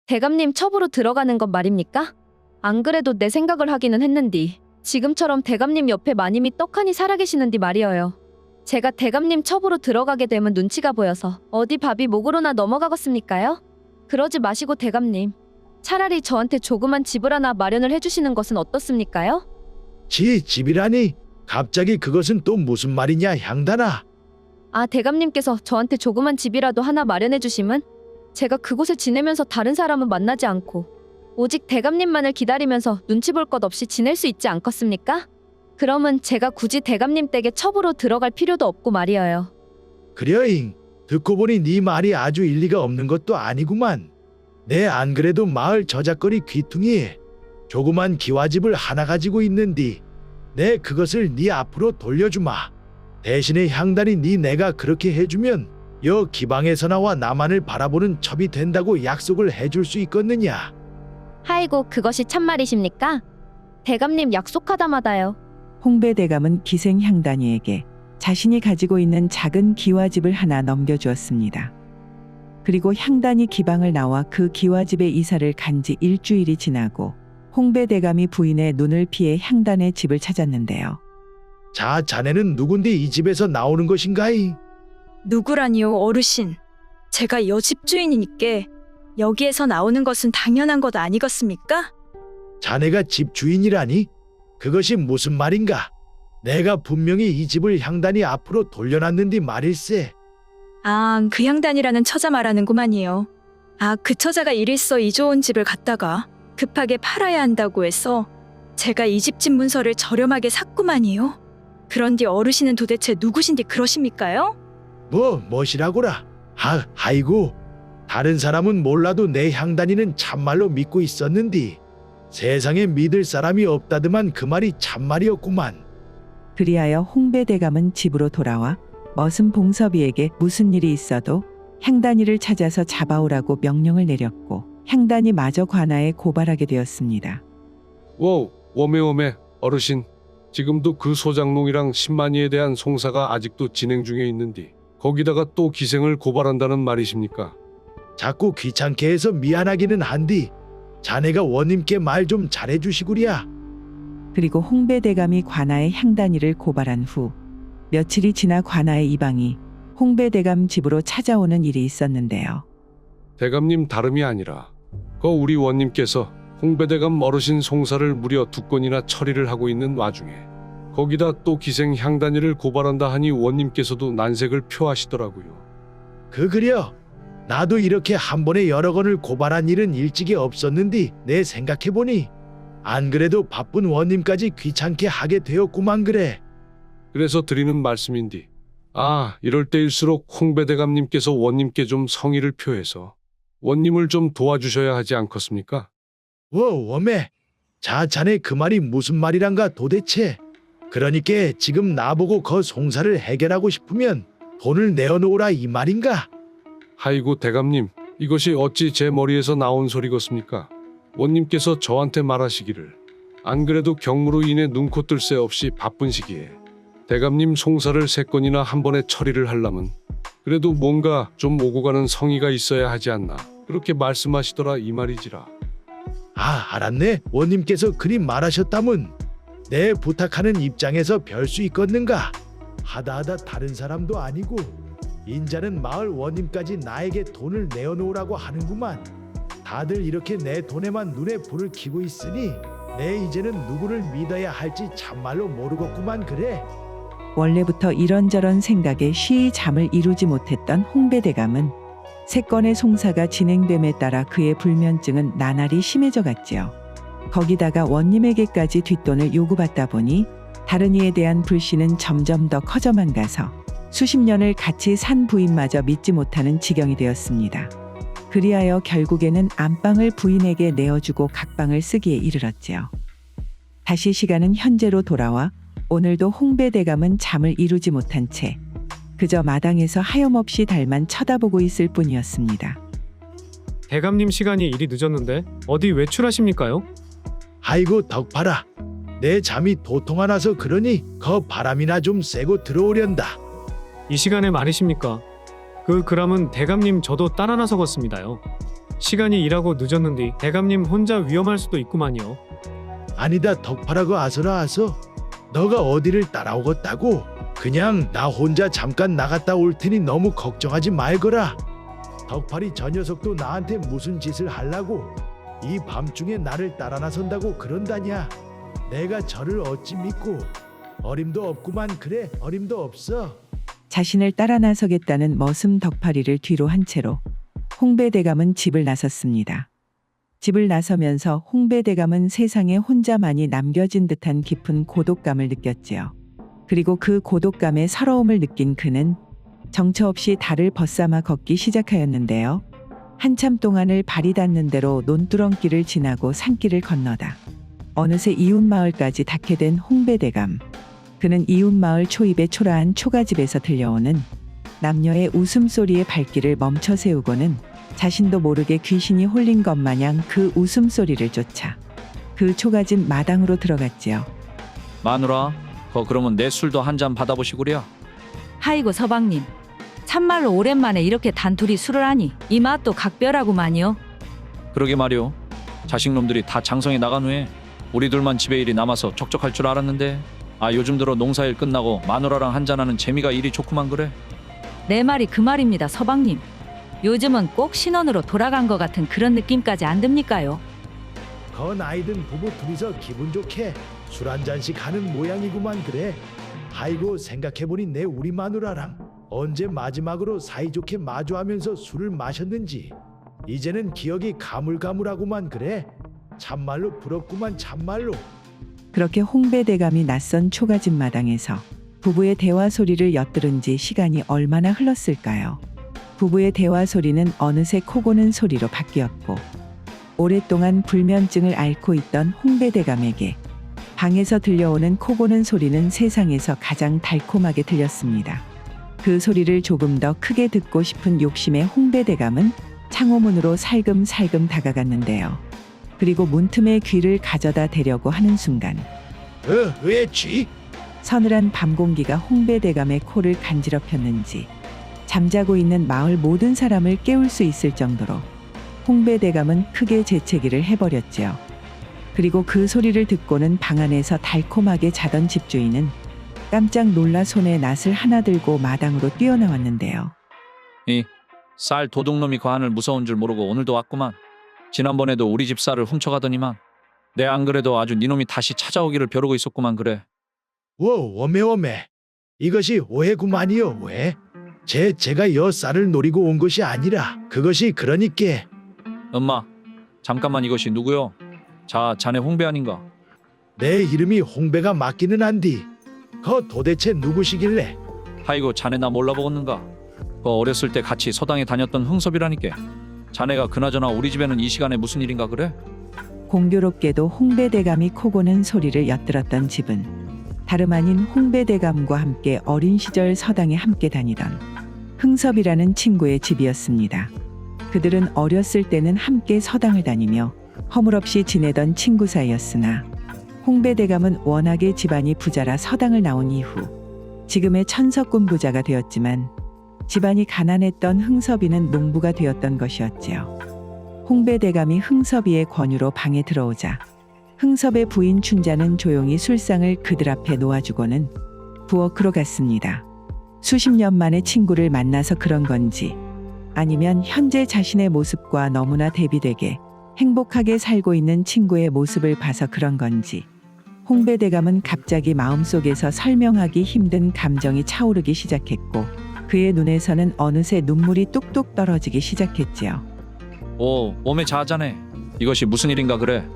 대감님 첩으로 들어가는 것 말입니까? 안 그래도 내 생각을 하기는 했는디 지금처럼 대감님 옆에 마님이 떡하니 살아계시는디 말이어요. 제가 대감님 첩으로 들어가게 되면 눈치가 보여서 어디 밥이 목으로나 넘어가겠습니까요? 그러지 마시고 대감님, 차라리 저한테 조그만 집을 하나 마련을 해주시는 것은 어떻습니까요? 집이라니? 갑자기 그것은 또 무슨 말이냐 향단아? 아, 대감님께서 저한테 조그만 집이라도 하나 마련해 주시면 제가 그곳에 지내면서 다른 사람은 만나지 않고 오직 대감님만을 기다리면서 눈치 볼 것 없이 지낼 수 있지 않겠습니까? 그러면 제가 굳이 대감님 댁에 첩으로 들어갈 필요도 없고 말이어요. 그려잉. 듣고 보니 네 말이 아주 일리가 없는 것도 아니구만. 내 안 그래도 마을 저작거리 귀퉁이에 조그만 기와집을 하나 가지고 있는디 내 그것을 네 앞으로 돌려주마. 대신에 향단이 네 내가 그렇게 해주면 여 기방에서 나와 나만을 바라보는 첩이 된다고 약속을 해줄 수 있겠느냐? 하이고 그것이 참말이십니까? 대감님 약속하다마다요. 홍배대감은 기생 향단이에게 자신이 가지고 있는 작은 기와집을 하나 넘겨주었습니다. 그리고 향단이 기방을 나와 그 기와집에 이사를 간 지 일주일이 지나고 홍배대감이 부인의 눈을 피해 향단의 집을 찾았는데요. 자, 자네는 누군데 이 집에서 나오는 것인가이? 누구라니요, 어르신. 제가 여 집주인이니께 여기에서 나오는 것은 당연한 것 아니겠습니까? 자네가 집 주인이라니? 그것이 무슨 말인가? 내가 분명히 이 집을 향단이 앞으로 돌려놨는디 말일세. 아, 그 향단이라는 처자 말하는구만이요. 아, 그 처자가 일일서 이 좋은 집을 갖다가 급하게 팔아야 한다고 해서 제가 이 집 문서를 저렴하게 샀구만이요. 그런데 어르신은 도대체 누구신데 그러십니까요? 뭐시라고라? 아이고. 다른 사람은 몰라도 내 향단이는 참말로 믿고 있었는디. 세상에 믿을 사람이 없다더만 그 말이 참말이었구만. 그리하여 홍배대감은 집으로 돌아와 머슴 봉섭이에게 무슨 일이 있어도 향단이를 찾아서 잡아오라고 명령을 내렸고 향단이 마저 관아에 고발하게 되었습니다. 워우 워메 어르신 지금도 그 소장농이랑 10만이에 대한 송사가 아직도 진행 중에 있는디 거기다가 또 기생을 고발한다는 말이십니까? 자꾸 귀찮게 해서 미안하기는 한디 자네가 원님께 말 좀 잘해주시구랴. 그리고 홍배대감이 관아의 향단이를 고발한 후 며칠이 지나 관아의 이방이 홍배대감 집으로 찾아오는 일이 있었는데요. 대감님 다름이 아니라 우리 원님께서 홍배대감 어르신 송사를 무려 2건이나 처리를 하고 있는 와중에 거기다 또 기생 향단이를 고발한다 하니 원님께서도 난색을 표하시더라고요. 그려. 나도 이렇게 한 번에 여러 건을 고발한 일은 일찍이 없었는디 내 생각해보니 안 그래도 바쁜 원님까지 귀찮게 하게 되었구만 그래. 그래서 드리는 말씀인디 이럴 때일수록 홍배대감님께서 원님께 좀 성의를 표해서 원님을 좀 도와주셔야 하지 않겠습니까? 워메. 자, 자네 그 말이 무슨 말이란가 도대체. 그러니까 지금 나보고 그 송사를 해결하고 싶으면 돈을 내어놓으라 이 말인가? 아이고 대감님 이것이 어찌 제 머리에서 나온 소리겠습니까? 원님께서 저한테 말하시기를 안 그래도 경무로 인해 눈코 뜰 새 없이 바쁜 시기에 대감님 송사를 3건이나 한 번에 처리를 하려면 그래도 뭔가 좀 오고 가는 성의가 있어야 하지 않나. 그렇게 말씀하시더라 이 말이지라. 아, 알았네. 원님께서 그리 말하셨다면 내 부탁하는 입장에서 별 수 있겠는가? 하다하다 다른 사람도 아니고 인자는 마을 원님까지 나에게 돈을 내어놓으라고 하는구만. 다들 이렇게 내 돈에만 눈에 불을 켜고 있으니 내 이제는 누구를 믿어야 할지 참말로 모르겠구만. 그래. 원래부터 이런저런 생각에 쉬이 잠을 이루지 못했던 홍배대감은 세 건의 송사가 진행됨에 따라 그의 불면증은 나날이 심해져 갔지요. 거기다가 원님에게까지 뒷돈을 요구받다 보니 다른 이에 대한 불신은 점점 더 커져만 가서 수십 년을 같이 산 부인마저 믿지 못하는 지경이 되었습니다. 그리하여 결국에는 안방을 부인에게 내어주고 각방을 쓰기에 이르렀지요. 다시 시간은 현재로 돌아와 오늘도 홍배대감은 잠을 이루지 못한 채 그저 마당에서 하염없이 달만 쳐다보고 있을 뿐이었습니다. 대감님 시간이 이리 늦었는데 어디 외출하십니까요? 아이고 덕파라. 내 잠이 도통 안 와서 그러니 거 바람이나 좀 쐬고 들어오련다. 이 시간에 말이십니까? 그러면 대감님 저도 따라 나서겠습니다요. 시간이 일하고 늦었는데 대감님 혼자 위험할 수도 있구만요. 아니다 덕파라고 아서라 아서. 너가 어디를 따라오겠다고? 그냥 나 혼자 잠깐 나갔다 올 테니 너무 걱정하지 말거라. 덕팔이 저 녀석도 나한테 무슨 짓을 하려고 이 밤중에 나를 따라 나선다고 그런다냐. 내가 저를 어찌 믿고. 어림도 없구만. 그래 어림도 없어. 자신을 따라 나서겠다는 머슴 덕파리를 뒤로 한 채로 홍배대감은 집을 나섰습니다. 집을 나서면서 홍배대감은 세상에 혼자만이 남겨진 듯한 깊은 고독감을 느꼈지요. 그리고 그 고독감에 서러움을 느낀 그는 정처 없이 달을 벗삼아 걷기 시작하였는데요. 한참 동안을 발이 닿는 대로 논두렁길을 지나고 산길을 건너다 어느새 이웃마을까지 닿게 된 홍배대감. 그는 이웃마을 초입의 초라한 초가집에서 들려오는 남녀의 웃음소리의 발길을 멈춰 세우고는 자신도 모르게 귀신이 홀린 것 마냥 그 웃음소리를 쫓아 그 초가집 마당으로 들어갔지요. 마누라, 그러면 내 술도 한 잔 받아보시구려. 하이고 서방님, 참말로 오랜만에 이렇게 단둘이 술을 하니 이 맛도 각별하구만요. 그러게 말이오. 자식놈들이 다 장성에 나간 후에 우리 둘만 집에 일이 남아서 적적할 줄 알았는데 요즘 들어 농사일 끝나고 마누라랑 한잔하는 재미가 이리 좋구만. 그래. 내 말이 그 말입니다 서방님. 요즘은 꼭 신혼으로 돌아간 것 같은 그런 느낌까지 안 듭니까요? 거 나이든 부부 둘이서 기분 좋게 술 한 잔씩 하는 모양이구만. 그래. 아이고 생각해보니 내 우리 마누라랑 언제 마지막으로 사이좋게 마주하면서 술을 마셨는지 이제는 기억이 가물가물하구만. 그래. 참말로 부럽구만 참말로. 그렇게 홍배대감이 낯선 초가집 마당에서 부부의 대화 소리를 엿들은 지 시간이 얼마나 흘렀을까요? 부부의 대화 소리는 어느새 코고는 소리로 바뀌었고 오랫동안 불면증을 앓고 있던 홍배대감에게 방에서 들려오는 코고는 소리는 세상에서 가장 달콤하게 들렸습니다. 그 소리를 조금 더 크게 듣고 싶은 욕심의 홍배대감은 창호문으로 살금살금 다가갔는데요. 그리고 문틈에 귀를 가져다 대려고 하는 순간 왜지? 서늘한 밤 공기가 홍배대감의 코를 간지럽혔는지 잠자고 있는 마을 모든 사람을 깨울 수 있을 정도로 홍배대감은 크게 재채기를 해버렸지요. 그리고 그 소리를 듣고는 방 안에서 달콤하게 자던 집주인은 깜짝 놀라 손에 낫을 하나 들고 마당으로 뛰어나왔는데요. 이 쌀 도둑놈이 과한을 무서운 줄 모르고 오늘도 왔구만. 지난번에도 우리 집 쌀을 훔쳐가더니만 내 안 그래도 아주 니놈이 다시 찾아오기를 벼르고 있었구만. 그래. 워메 이것이 오해구만이요. 왜? 제가 여 쌀을 노리고 온 것이 아니라 그것이 그러니께. 엄마, 잠깐만. 이것이 누구요? 자네 홍배 아닌가? 내 이름이 홍배가 맞기는 한디 도대체 누구시길래? 아이고 자네 나 몰라보겠는가? 어렸을 때 같이 서당에 다녔던 흥섭이라니까. 자네가 그나저나 우리 집에는 이 시간에 무슨 일인가 그래? 공교롭게도 홍배대감이 코고는 소리를 엿들었던 집은 다름 아닌 홍배대감과 함께 어린 시절 서당에 함께 다니던 흥섭이라는 친구의 집이었습니다. 그들은 어렸을 때는 함께 서당을 다니며 허물없이 지내던 친구 사이였으나 홍배대감은 워낙에 집안이 부자라 서당을 나온 이후 지금의 천석군 부자가 되었지만 집안이 가난했던 흥섭이는 농부가 되었던 것이었지요. 홍배 대감이 흥섭이의 권유로 방에 들어오자 흥섭의 부인 춘자는 조용히 술상을 그들 앞에 놓아주고는 부엌으로 갔습니다. 수십 년 만에 친구를 만나서 그런 건지 아니면 현재 자신의 모습과 너무나 대비되게 행복하게 살고 있는 친구의 모습을 봐서 그런 건지 홍배 대감은 갑자기 마음속에서 설명하기 힘든 감정이 차오르기 시작했고 그의 눈에서는 어느새 눈물이 뚝뚝 떨어지기 시작했지요. 오, 몸에 자자네. 이것이 무슨 일인가 그래.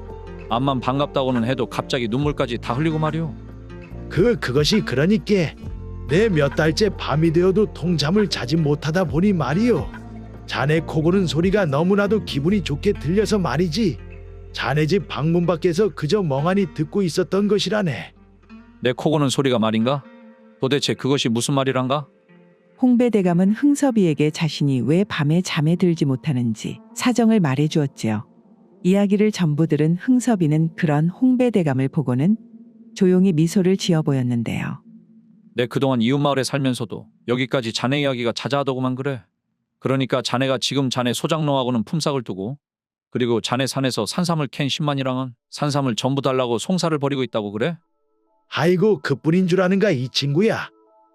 암만 반갑다고는 해도 갑자기 눈물까지 다 흘리고 말이오. 그것이 그러니께 내 몇 달째 밤이 되어도 통잠을 자지 못하다 보니 말이오. 자네 코 고는 소리가 너무나도 기분이 좋게 들려서 말이지. 자네 집 방문 밖에서 그저 멍하니 듣고 있었던 것이라네. 내 코 고는 소리가 말인가? 도대체 그것이 무슨 말이란가? 홍배 대감은 흥섭이에게 자신이 왜 밤에 잠에 들지 못하는지 사정을 말해 주었지요. 이야기를 전부 들은 흥섭이는 그런 홍배 대감을 보고는 조용히 미소를 지어 보였는데요. 내 그동안 이웃마을에 살면서도 여기까지 자네 이야기가 자자하더구만 그래. 그러니까 자네가 지금 자네 소장농하고는 품삯을 두고 그리고 자네 산에서 산삼을 캔 10만이랑은 산삼을 전부 달라고 송사를 벌이고 있다고 그래? 아이고 그뿐인 줄 아는가 이 친구야.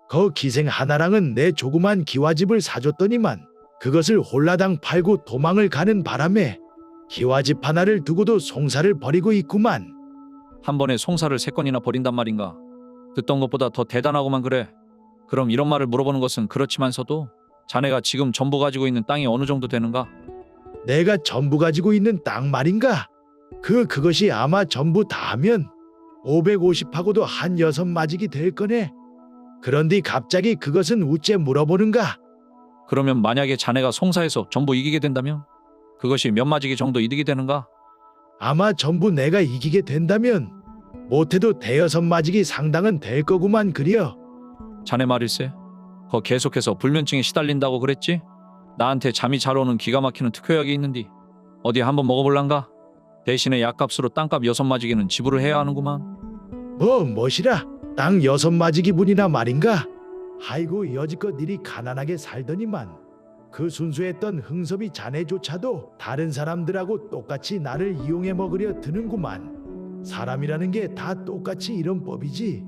거 기생 하나랑은 내 조그만 기와집을 사줬더니만 그것을 홀라당 팔고 도망을 가는 바람에 기와집 하나를 두고도 송사를 벌이고 있구만. 한 번에 송사를 3건이나 벌인단 말인가? 듣던 것보다 더 대단하고만 그래. 그럼 이런 말을 물어보는 것은 그렇지만서도 자네가 지금 전부 가지고 있는 땅이 어느 정도 되는가? 내가 전부 가지고 있는 땅 말인가? 그것이 아마 전부 다 하면 550하고도 한 6마직이 될 거네. 그런데 갑자기 그것은 우째 물어보는가? 그러면 만약에 자네가 송사에서 전부 이기게 된다면 그것이 몇 마지기 정도 이득이 되는가? 아마 전부 내가 이기게 된다면 못해도 5-6마직이 상당은 될 거구만 그려. 자네 말일세. 거 계속해서 불면증에 시달린다고 그랬지? 나한테 잠이 잘 오는 기가 막히는 특효약이 있는디 어디 한번 먹어볼란가? 대신에 약값으로 땅값 6마지기는 지불을 해야 하는구만. 뭐시라? 땅 6마지기분이나 말인가? 아이고 여지껏 일이 가난하게 살더니만 그 순수했던 흥섭이 자네조차도 다른 사람들하고 똑같이 나를 이용해 먹으려 드는구만. 사람이라는 게 다 똑같이 이런 법이지.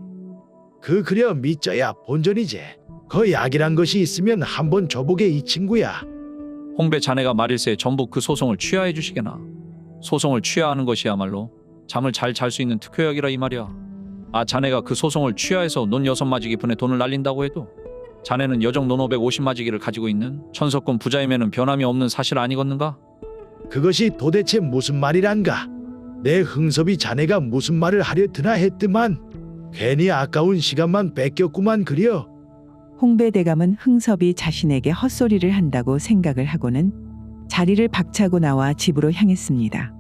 그려 믿져야 본전이제. 그 약이란 것이 있으면 한번 줘보게 이 친구야. 홍배 자네가 말일세 전부 그 소송을 취하해 주시게나. 소송을 취하하는 것이야말로 잠을 잘 잘 수 있는 특효약이라 이 말이야. 자네가 그 소송을 취하해서 논 6마지기 분의 돈을 날린다고 해도 자네는 여정 논 550마지기를 가지고 있는 천석군 부자임에는 변함이 없는 사실 아니겠는가? 그것이 도대체 무슨 말이란가? 내 흥섭이 자네가 무슨 말을 하려 드나 했더만 괜히 아까운 시간만 뺏겼구만 그려. 홍배 대감은 흥섭이 자신에게 헛소리를 한다고 생각을 하고는 자리를 박차고 나와 집으로 향했습니다.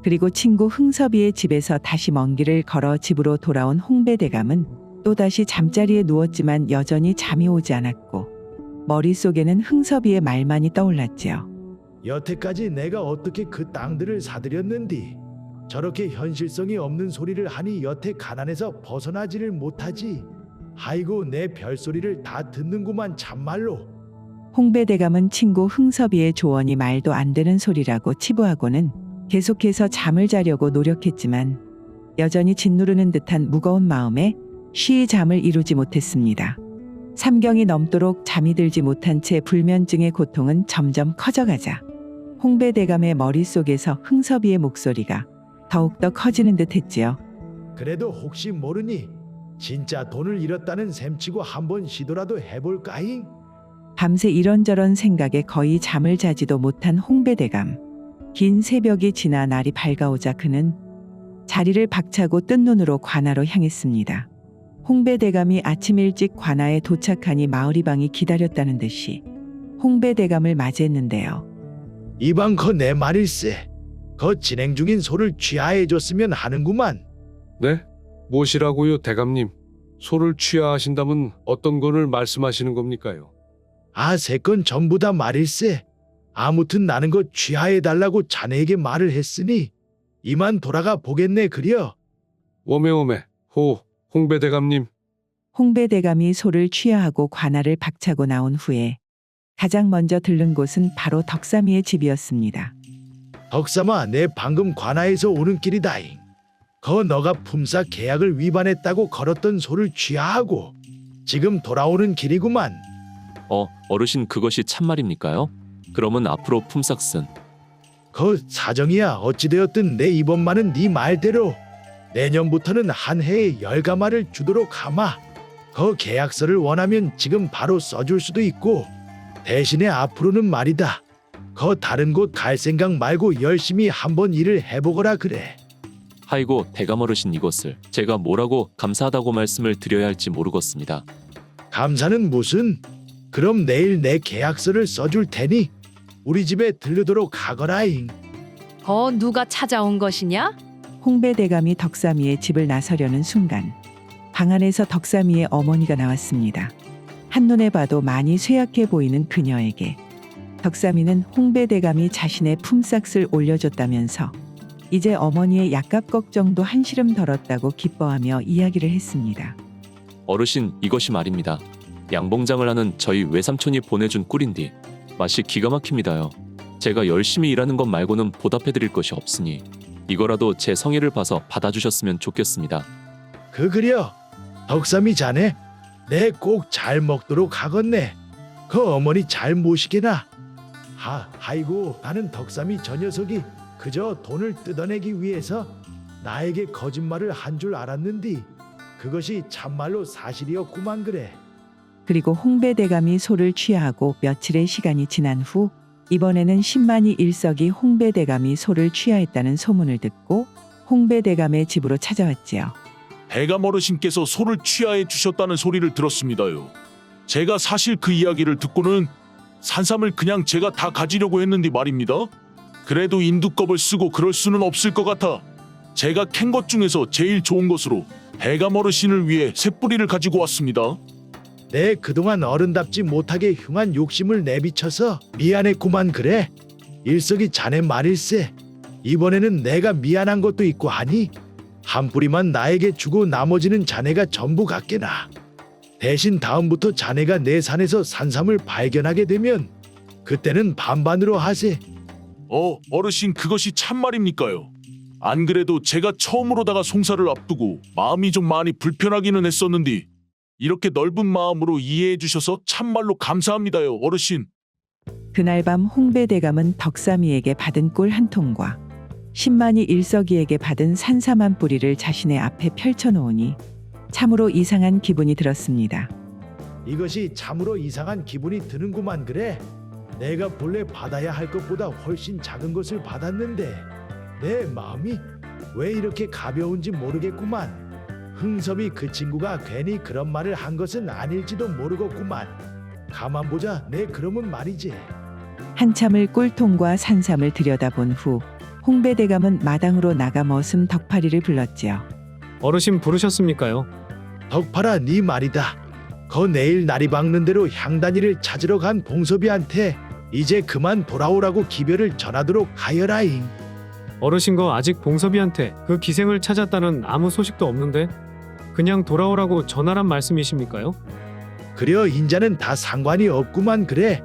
그리고 친구 흥섭이의 집에서 다시 먼 길을 걸어 집으로 돌아온 홍배 대감은 또다시 잠자리에 누웠지만 여전히 잠이 오지 않았고 머릿속에는 흥섭이의 말만이 떠올랐지요. 여태까지 내가 어떻게 그 땅들을 사들였는디 저렇게 현실성이 없는 소리를 하니 여태 가난해서 벗어나지를 못하지. 아이고 내 별소리를 다 듣는구만 참말로. 홍배 대감은 친구 흥섭이의 조언이 말도 안 되는 소리라고 치부하고는 계속해서 잠을 자려고 노력했지만 여전히 짓누르는 듯한 무거운 마음에 쉬이 잠을 이루지 못했습니다. 삼경이 넘도록 잠이 들지 못한 채 불면증의 고통은 점점 커져가자 홍배 대감의 머릿속에서 흥섭이의 목소리가 더욱더 커지는 듯 했지요. 그래도 혹시 모르니 진짜 돈을 잃었다는 셈치고 한번 시도라도 해볼까잉? 밤새 이런저런 생각에 거의 잠을 자지도 못한 홍배 대감. 긴 새벽이 지나 날이 밝아오자 그는 자리를 박차고 뜬 눈으로 관아로 향했습니다. 홍배 대감이 아침 일찍 관아에 도착하니 마을이방이 기다렸다는 듯이 홍배 대감을 맞이했는데요. 이방 내 말일세. 거 진행 중인 소를 취하해줬으면 하는구만. 네? 무엇이라고요, 대감님? 소를 취하하신다면 어떤 건을 말씀하시는 겁니까요? 3건 전부 다 말일세. 아무튼 나는 거 취하해달라고 자네에게 말을 했으니 이만 돌아가 보겠네 그려. 오메 홍배 대감님. 홍배대감이 소를 취하하고 관아를 박차고 나온 후에 가장 먼저 들른 곳은 바로 덕삼이의 집이었습니다. 덕삼아, 내 방금 관아에서 오는 길이다잉. 거 너가 품삯 계약을 위반했다고 걸었던 소를 취하하고 지금 돌아오는 길이구만. 어르신 그것이 참말입니까요? 그러면 앞으로 품삯은 그 사정이야. 어찌되었든 내 이번만은 네 말대로 내년부터는 한 해에 10가마를 주도록 하마. 그 계약서를 원하면 지금 바로 써줄 수도 있고 대신에 앞으로는 말이다. 그 다른 곳 갈 생각 말고 열심히 한번 일을 해보거라 그래. 아이고 대감 어르신 이것을 제가 뭐라고 감사하다고 말씀을 드려야 할지 모르겠습니다. 감사는 무슨? 그럼 내일 내 계약서를 써줄 테니 우리 집에 들르도록 하거라잉. 누가 찾아온 것이냐? 홍배대감이 덕삼이의 집을 나서려는 순간 방 안에서 덕삼이의 어머니가 나왔습니다. 한눈에 봐도 많이 쇠약해 보이는 그녀에게 덕삼이는 홍배대감이 자신의 품삯을 올려줬다면서 이제 어머니의 약값 걱정도 한시름 덜었다고 기뻐하며 이야기를 했습니다. 어르신 이것이 말입니다. 양봉장을 하는 저희 외삼촌이 보내준 꿀인디 맛이 기가 막힙니다요. 제가 열심히 일하는 것 말고는 보답해드릴 것이 없으니 이거라도 제 성의를 봐서 받아주셨으면 좋겠습니다. 그려 덕삼이 자네 내 꼭 잘 먹도록 하겠네. 그 어머니 잘 모시게나. 아이고 나는 덕삼이 저 녀석이 그저 돈을 뜯어내기 위해서 나에게 거짓말을 한 줄 알았는디 그것이 참말로 사실이었구만 그래. 그리고 홍배대감이 소를 취하하고 며칠의 시간이 지난 후 이번에는 10만이 일석이 홍배대감이 소를 취하했다는 소문을 듣고 홍배대감의 집으로 찾아왔지요. 대감 어르신께서 소를 취하해 주셨다는 소리를 들었습니다요. 제가 사실 그 이야기를 듣고는 산삼을 그냥 제가 다 가지려고 했는데 말입니다. 그래도 인두껍을 쓰고 그럴 수는 없을 것 같아 제가 캔 것 중에서 제일 좋은 것으로 대감 어르신을 위해 쇳뿌리를 가지고 왔습니다. 내 그동안 어른답지 못하게 흉한 욕심을 내비쳐서 미안했구만 그래. 일석이 자네 말일세. 이번에는 내가 미안한 것도 있고 하니 한 뿌리만 나에게 주고 나머지는 자네가 전부 갖게나. 대신 다음부터 자네가 내 산에서 산삼을 발견하게 되면 그때는 반반으로 하세. 어르신 그것이 참말입니까요? 안 그래도 제가 처음으로다가 송사를 앞두고 마음이 좀 많이 불편하기는 했었는데 이렇게 넓은 마음으로 이해해 주셔서 참말로 감사합니다요 어르신. 그날 밤 홍배대감은 덕삼이에게 받은 꿀 한 통과 10만이 일석이에게 받은 산삼 한 뿌리를 자신의 앞에 펼쳐놓으니 참으로 이상한 기분이 들었습니다. 이것이 참으로 이상한 기분이 드는구만 그래. 내가 본래 받아야 할 것보다 훨씬 작은 것을 받았는데 내 마음이 왜 이렇게 가벼운지 모르겠구만. 흥섭이 그 친구가 괜히 그런 말을 한 것은 아닐지도 모르겠구만. 가만 보자. 내 그러면 말이지. 한참을 꿀통과 산삼을 들여다본 후 홍배대감은 마당으로 나가 머슴 덕파리를 불렀지요. 어르신 부르셨습니까요? 덕파라 네 말이다. 거 내일 날이 밝는 대로 향단이를 찾으러 간 봉섭이한테 이제 그만 돌아오라고 기별을 전하도록 하여라잉. 어르신거 아직 봉섭이한테 그 기생을 찾았다는 아무 소식도 없는데 그냥 돌아오라고 전하란 말씀이십니까요? 그려 인자는 다 상관이 없구만 그래.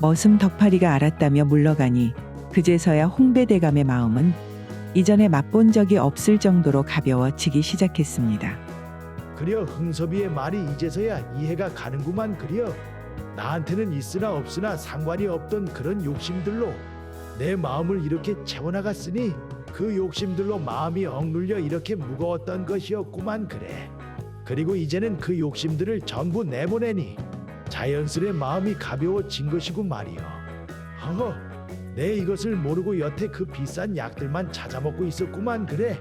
머슴 덕파리가 알았다며 물러가니 그제서야 홍배대감의 마음은 이전에 맛본 적이 없을 정도로 가벼워지기 시작했습니다. 그려 흥섭이의 말이 이제서야 이해가 가는구만 그려. 나한테는 있으나 없으나 상관이 없던 그런 욕심들로 내 마음을 이렇게 채워나갔으니 그 욕심들로 마음이 억눌려 이렇게 무거웠던 것이었구만 그래. 그리고 이제는 그 욕심들을 전부 내보내니 자연스레 마음이 가벼워진 것이고 말이여. 허허, 내 이것을 모르고 여태 그 비싼 약들만 찾아먹고 있었구만 그래.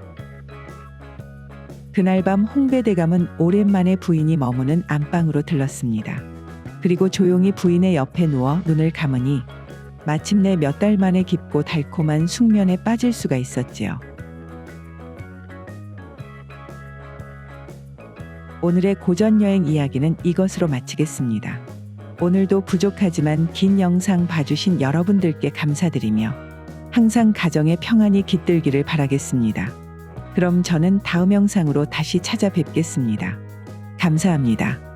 그날 밤 홍배대감은 오랜만에 부인이 머무는 안방으로 들렀습니다. 그리고 조용히 부인의 옆에 누워 눈을 감으니 마침내 몇 달 만에 깊고 달콤한 숙면에 빠질 수가 있었지요. 오늘의 고전여행 이야기는 이것으로 마치겠습니다. 오늘도 부족하지만 긴 영상 봐주신 여러분들께 감사드리며 항상 가정의 평안이 깃들기를 바라겠습니다. 그럼 저는 다음 영상으로 다시 찾아뵙겠습니다. 감사합니다.